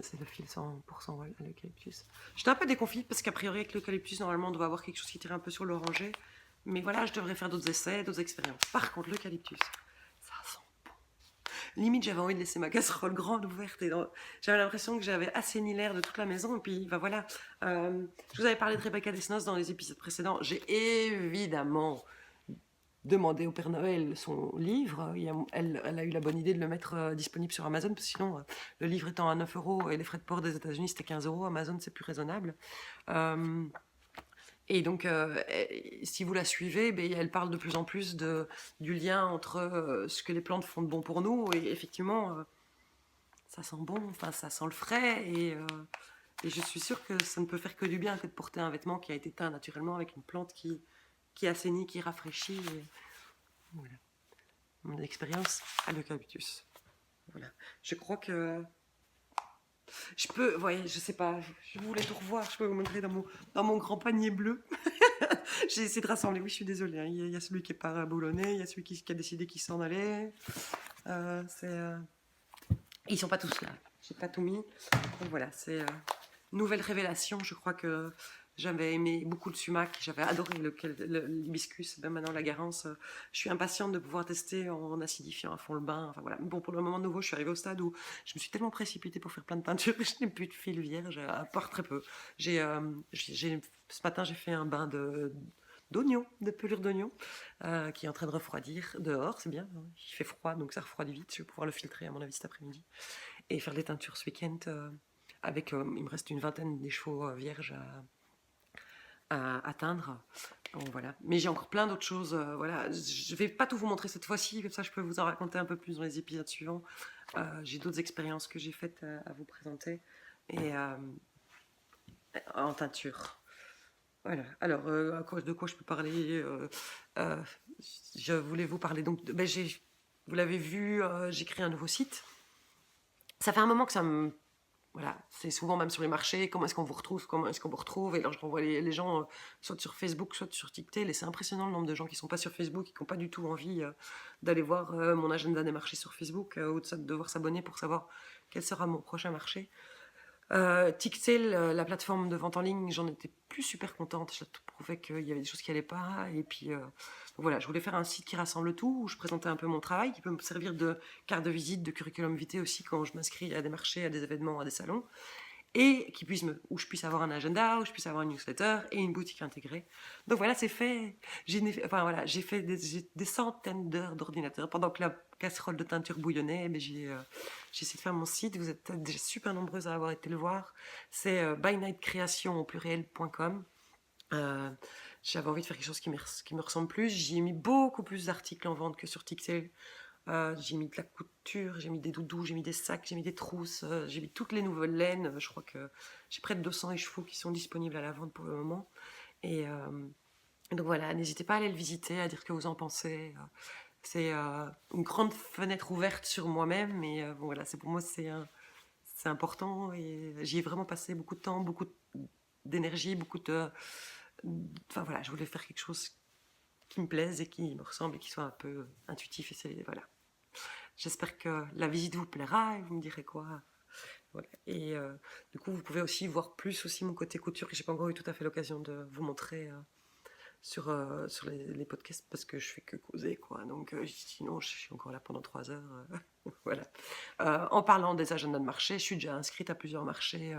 c'est le fil 100% à l'eucalyptus. J'étais un peu déconfite parce qu'a priori avec l'eucalyptus, normalement on doit avoir quelque chose qui tire un peu sur l'orangé. Mais voilà, je devrais faire d'autres essais, d'autres expériences. Par contre, l'eucalyptus, ça sent bon. Limite, j'avais envie de laisser ma casserole grande ouverte. Et j'avais l'impression que j'avais assaini l'air de toute la maison. Et puis, ben voilà. Je vous avais parlé de Rebecca Desnos dans les épisodes précédents. J'ai évidemment demandé au Père Noël son livre. Elle a eu la bonne idée de le mettre disponible sur Amazon, parce que sinon, le livre étant à 9 euros et les frais de port des États-Unis c'était 15 euros, Amazon c'est plus raisonnable. Et donc, si vous la suivez, elle parle de plus en plus du lien entre ce que les plantes font de bon pour nous, et effectivement, ça sent bon, enfin ça sent le frais, et je suis sûre que ça ne peut faire que du bien que de porter un vêtement qui a été teint naturellement avec une plante qui assainit, qui rafraîchit. Et voilà, mon expérience à l'eucalyptus. Voilà. Je crois que je peux, voyez, je sais pas, je voulais tout revoir, je peux vous montrer dans mon grand panier bleu. J'ai essayé de rassembler, oui, je suis désolée, hein. Il y a celui qui est pas boulonné, il y a celui qui a décidé qu'il s'en allait. Ils sont pas tous là, j'ai pas tout mis. Donc voilà, c'est nouvelle révélation. Je crois que j'avais aimé beaucoup le sumac, j'avais adoré l'hibiscus, ben maintenant la garance. Je suis impatiente de pouvoir tester en acidifiant à fond le bain. Enfin voilà. Bon, pour le moment nouveau, je suis arrivée au stade où je me suis tellement précipitée pour faire plein de peintures que je n'ai plus de fil vierge, à part très peu. Ce matin, j'ai fait un bain d'oignon, de pelure d'oignon, qui est en train de refroidir dehors, c'est bien, hein. Il fait froid, donc ça refroidit vite. Je vais pouvoir le filtrer à mon avis cet après-midi et faire des teintures ce week-end. Avec, il me reste une vingtaine d'échevaux vierges à atteindre. Donc, voilà. Mais j'ai encore plein d'autres choses. Voilà. Je ne vais pas tout vous montrer cette fois-ci, comme ça je peux vous en raconter un peu plus dans les épisodes suivants. J'ai d'autres expériences que j'ai faites à vous présenter, et en teinture. Voilà. Alors, de quoi je peux parler? Je voulais vous parler donc. Vous l'avez vu, j'ai créé un nouveau site. Ça fait un moment que ça me. Voilà, c'est souvent même sur les marchés, comment est-ce qu'on vous retrouve, et alors je renvoie les gens soit sur Facebook, soit sur TikTok, et c'est impressionnant le nombre de gens qui sont pas sur Facebook et qui n'ont pas du tout envie d'aller voir mon agenda des marchés sur Facebook, ou de devoir s'abonner pour savoir quel sera mon prochain marché. Ticktail, la plateforme de vente en ligne, j'en étais plus super contente. Je trouvais qu'il y avait des choses qui n'allaient pas. Et puis, voilà, je voulais faire un site qui rassemble tout, où je présentais un peu mon travail, qui peut me servir de carte de visite, de curriculum vitae aussi quand je m'inscris à des marchés, à des événements, à des salons. Et où je puisse avoir un agenda, où je puisse avoir une newsletter et une boutique intégrée. Donc voilà, c'est fait. J'ai fait des centaines d'heures d'ordinateur pendant que la casserole de teinture bouillonnait. Mais j'ai essayé de faire mon site. Vous êtes déjà super nombreuses à avoir été le voir. C'est bynightcreation au pluriel.com. J'avais envie de faire quelque chose qui me ressemble plus. J'y ai mis beaucoup plus d'articles en vente que sur TikTok. J'ai mis de la couture, j'ai mis des doudous, j'ai mis des sacs, j'ai mis des trousses, j'ai mis toutes les nouvelles laines. Je crois que j'ai près de 200 échevaux qui sont disponibles à la vente pour le moment. Et donc voilà, n'hésitez pas à aller le visiter, à dire ce que vous en pensez. C'est une grande fenêtre ouverte sur moi-même, et bon, voilà, pour moi c'est important, et j'y ai vraiment passé beaucoup de temps, beaucoup d'énergie, enfin voilà, je voulais faire quelque chose qui me plaise et qui me ressemble et qui soit un peu intuitif, et voilà. J'espère que la visite vous plaira et vous me direz quoi. Voilà. Et du coup, vous pouvez aussi voir plus aussi mon côté couture, que j'ai pas encore eu tout à fait l'occasion de vous montrer sur les podcasts, parce que je fais que causer, quoi. Donc sinon, je suis encore là pendant 3 heures. Voilà. En parlant des agendas de marché, je suis déjà inscrite à plusieurs marchés.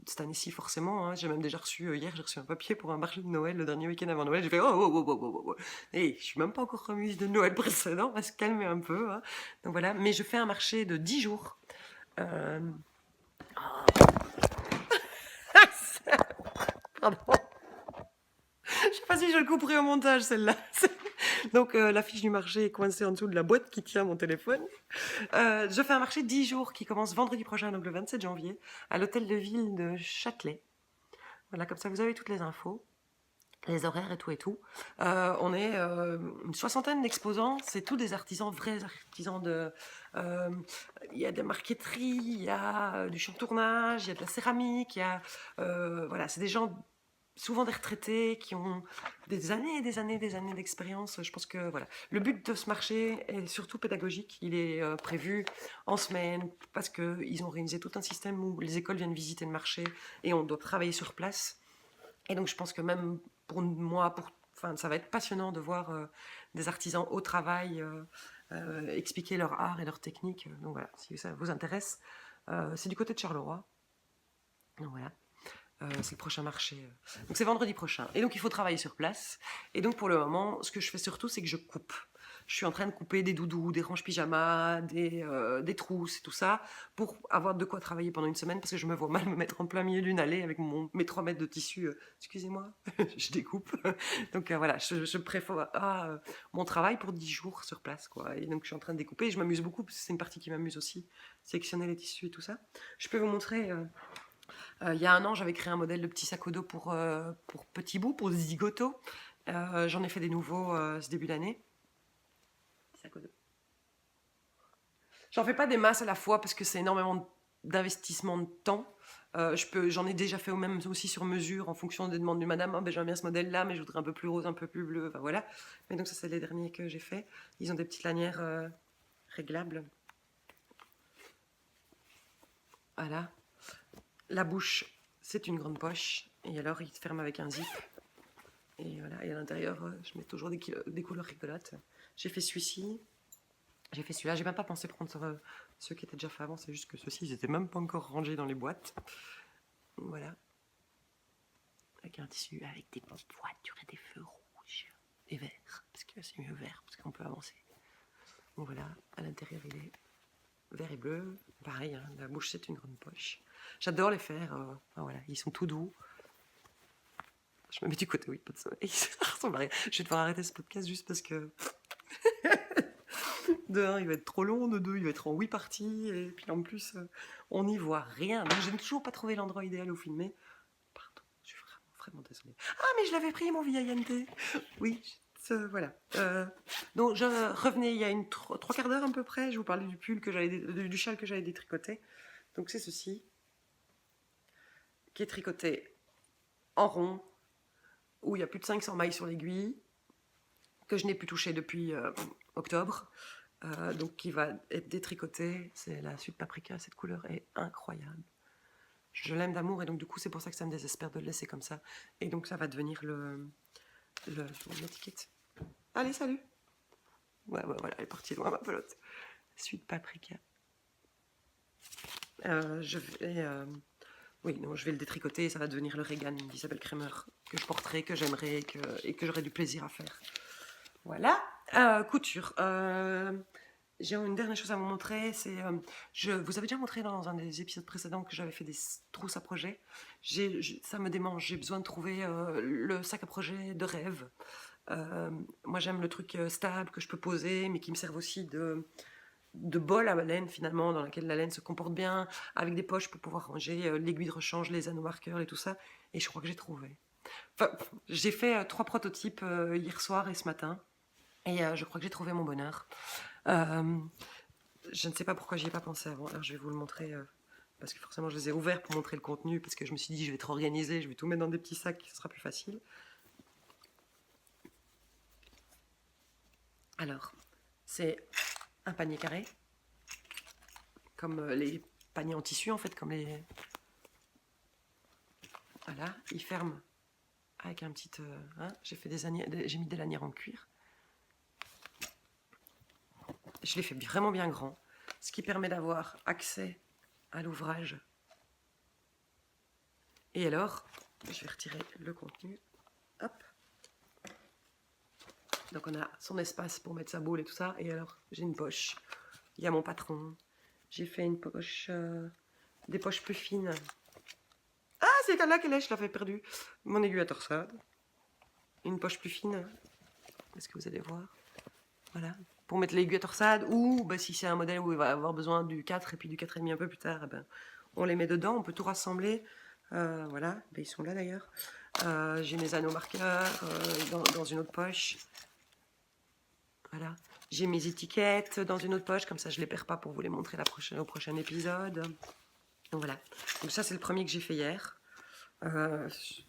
Cette année-ci, forcément, hein. J'ai même déjà reçu, hier, j'ai reçu un papier pour un marché de Noël, le dernier week-end avant Noël. J'ai fait oh. Et je suis même pas encore remise de Noël précédent, on va se calmer un peu, hein. Donc voilà, mais je fais un marché de 10 jours. Pardon. Je sais pas si je le couperai au montage, celle-là. Donc la fiche du marché est coincée en dessous de la boîte qui tient mon téléphone. Je fais un marché de 10 jours qui commence vendredi prochain, donc le 27 janvier, à l'hôtel de ville de Châtelet. Voilà, comme ça vous avez toutes les infos, les horaires et tout et tout. On est une soixantaine d'exposants, c'est tous des artisans, vrais artisans il y a des marqueteries, il y a du chantournage, il y a de la céramique, voilà, c'est des gens, souvent des retraités, qui ont des années et des années d'expérience. Je pense que voilà, le but de ce marché est surtout pédagogique. Il est prévu en semaine, parce qu'ils ont organisé tout un système où les écoles viennent visiter le marché et on doit travailler sur place. Et donc je pense que même pour moi, ça va être passionnant de voir des artisans au travail expliquer leur art et leur technique. Donc voilà, si ça vous intéresse, c'est du côté de Charleroi. Donc voilà. C'est le prochain marché. Donc c'est vendredi prochain. Et donc il faut travailler sur place. Et donc pour le moment, ce que je fais surtout, c'est que je coupe. Je suis en train de couper des doudous, des ranges pyjamas, des trousses et tout ça, pour avoir de quoi travailler pendant une semaine, parce que je me vois mal me mettre en plein milieu d'une allée avec mes 3 mètres de tissu. Excusez-moi, je découpe. Donc voilà, je préfère mon travail pour 10 jours sur place, quoi. Et donc je suis en train de découper et je m'amuse beaucoup, parce que c'est une partie qui m'amuse aussi, sélectionner les tissus et tout ça. Je peux vous montrer... il y a un an, j'avais créé un modèle de petit sac au dos pour Petit Bout, pour Zigoto. J'en ai fait des nouveaux ce début d'année. Sac au dos. J'en fais pas des masses à la fois parce que c'est énormément d'investissement de temps. J'en ai déjà fait au même aussi sur mesure en fonction des demandes du madame. Oh, ben, j'aime bien ce modèle-là, mais je voudrais un peu plus rose, un peu plus bleu. Enfin, voilà. Mais donc ça, c'est les derniers que j'ai fait. Ils ont des petites lanières réglables. Voilà. La bouche, c'est une grande poche. Et alors, il se ferme avec un zip. Et voilà. Et à l'intérieur, je mets toujours des couleurs rigolotes. J'ai fait celui-ci. J'ai fait celui-là. J'ai même pas pensé prendre ceux qui étaient déjà faits avant. C'est juste que ceux-ci, ils étaient même pas encore rangés dans les boîtes. Voilà. Avec un tissu avec des voitures et des feux rouges et verts. Parce que c'est mieux vert, parce qu'on peut avancer. Donc voilà. À l'intérieur, il est vert et bleu. Pareil, hein, la bouche, c'est une grande poche. J'adore les faire. Voilà, ils sont tout doux. Je me mets du côté, oui, pas de soleil. Ça ressemble à rien. Je vais devoir arrêter ce podcast juste parce que... De 1, il va être trop long. De 2, il va être en 8 parties. Et puis en plus, on n'y voit rien. Donc, je n'ai toujours pas trouvé l'endroit idéal où filmer. Pardon, je suis vraiment désolée. Ah, mais je l'avais pris, mon VINT. Oui, voilà. Donc, je revenais il y a 3/4 d'heure à peu près. Je vous parlais du pull du châle que j'avais détricoté. Donc, c'est ceci. Qui est tricoté en rond, où il y a plus de 500 mailles sur l'aiguille, que je n'ai plus touché depuis octobre. Donc qui va être détricoté. C'est la suite paprika, cette couleur est incroyable. Je l'aime d'amour et donc du coup c'est pour ça que ça me désespère de le laisser comme ça. Et donc ça va devenir l'étiquette. Allez, salut. Ouais, voilà, elle est partie loin ma pelote. Suite paprika. Oui, non, je vais le détricoter et ça va devenir le Regan d'Isabelle Kremer que je porterai, que j'aimerais et que j'aurai du plaisir à faire. Voilà. Couture. J'ai une dernière chose à vous montrer. Je vous avais déjà montré dans un des épisodes précédents que j'avais fait des trousses à projet. Ça me démange. J'ai besoin de trouver le sac à projet de rêve. Moi, j'aime le truc stable que je peux poser, mais qui me serve aussi de bol à laine finalement, dans laquelle la laine se comporte bien, avec des poches pour pouvoir ranger l'aiguille de rechange, les anneaux marqueurs et tout ça. Et je crois que j'ai trouvé. Enfin, j'ai fait 3 prototypes hier soir et ce matin. Et je crois que j'ai trouvé mon bonheur. Je ne sais pas pourquoi j'y ai pas pensé avant. Alors je vais vous le montrer parce que forcément je les ai ouverts pour montrer le contenu parce que je me suis dit je vais être organisée, je vais tout mettre dans des petits sacs, ce sera plus facile. Alors, c'est un panier carré, comme les paniers en tissu en fait, comme les... Voilà, il ferme avec un petit... j'ai mis des lanières en cuir. Je l'ai fait vraiment bien grand, ce qui permet d'avoir accès à l'ouvrage. Et alors, je vais retirer le contenu. Hop. Donc on a son espace pour mettre sa boule et tout ça. Et alors, j'ai une poche. Il y a mon patron. J'ai fait une poche, des poches plus fines. Ah, c'est là qu'elle est, je l'avais perdu. Mon aiguille à torsade. Une poche plus fine. Est-ce que vous allez voir? Voilà. Pour mettre l'aiguille à torsade. Ou si c'est un modèle où il va avoir besoin du 4 et puis du 4,5 un peu plus tard, on les met dedans. On peut tout rassembler. Voilà. Ils sont là d'ailleurs. J'ai mes anneaux marqueurs dans une autre poche. Voilà. J'ai mes étiquettes dans une autre poche, comme ça je les perds pas pour vous les montrer au prochain épisode. Donc voilà. Donc ça c'est le premier que j'ai fait hier.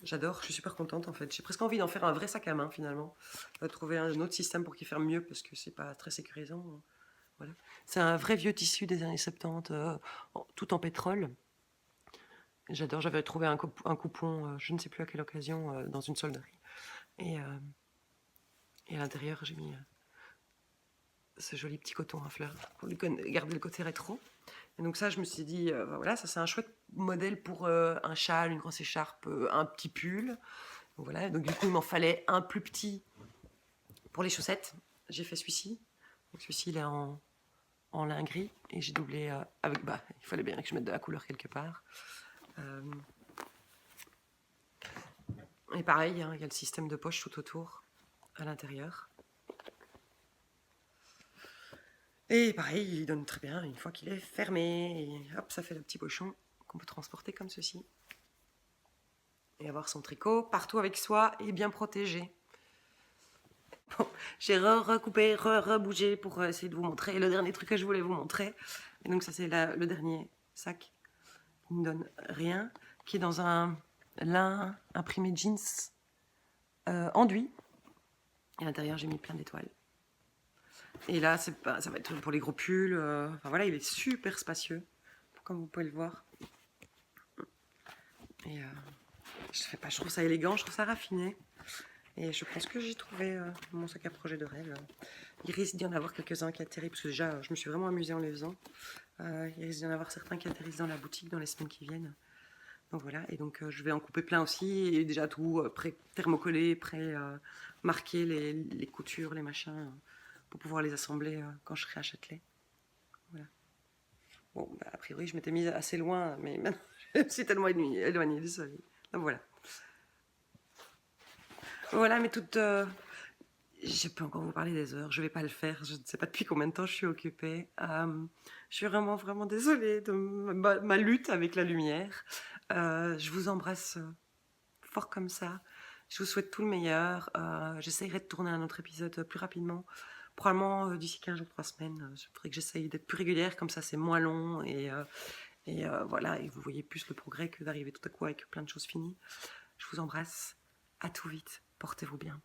J'adore, je suis super contente en fait. J'ai presque envie d'en faire un vrai sac à main finalement. Trouver un autre système pour qu'il ferme mieux parce que c'est pas très sécurisant. Voilà. C'est un vrai vieux tissu des années 70, tout en pétrole. J'adore, j'avais trouvé un coupon, je ne sais plus à quelle occasion, dans une solderie. Et à l'intérieur j'ai mis... ce joli petit coton à fleurs pour lui garder le côté rétro. Et donc ça, je me suis dit, voilà, ça c'est un chouette modèle pour un châle, une grosse écharpe, un petit pull. Donc voilà, donc du coup, il m'en fallait un plus petit pour les chaussettes. J'ai fait celui-ci. Donc celui-ci, il est en lin gris et j'ai doublé avec, il fallait bien que je mette de la couleur quelque part. Et pareil, hein, il y a le système de poche tout autour, à l'intérieur. Et pareil, il donne très bien une fois qu'il est fermé. Et hop, ça fait le petit pochon qu'on peut transporter comme ceci. Et avoir son tricot partout avec soi et bien protégé. Bon, j'ai recoupé, rebougé pour essayer de vous montrer le dernier truc que je voulais vous montrer. Et donc ça c'est le dernier sac qui ne donne rien, qui est dans un lin imprimé jeans enduit. Et à l'intérieur j'ai mis plein d'étoiles. Et là ça va être pour les gros pulls. Enfin voilà, il est super spacieux, comme vous pouvez le voir. Et je trouve ça élégant, je trouve ça raffiné. Et je pense que j'ai trouvé mon sac à projet de rêve. Il risque d'y en avoir quelques-uns qui atterrissent, parce que déjà, je me suis vraiment amusée en les faisant. Il risque d'y en avoir certains qui atterrissent dans la boutique dans les semaines qui viennent. Donc voilà, et donc je vais en couper plein aussi, et déjà tout prêt thermocollé, prêt marquer les coutures, les machins, pour pouvoir les assembler quand je serai à Châtelet. Voilà. Bon, a priori, je m'étais mise assez loin, mais maintenant, je me suis tellement éloignée du soleil. Donc voilà. Voilà, mais toute... je peux encore vous parler des heures, je vais pas le faire, je ne sais pas depuis combien de temps je suis occupée. Je suis vraiment, vraiment désolée de ma lutte avec la lumière. Je vous embrasse fort comme ça. Je vous souhaite tout le meilleur. J'essaierai de tourner un autre épisode plus rapidement. Probablement d'ici 15 jours, 3 semaines. Il faudrait que j'essaye d'être plus régulière, comme ça c'est moins long. Et voilà, et vous voyez plus le progrès que d'arriver tout à coup avec plein de choses finies. Je vous embrasse. À tout vite. Portez-vous bien.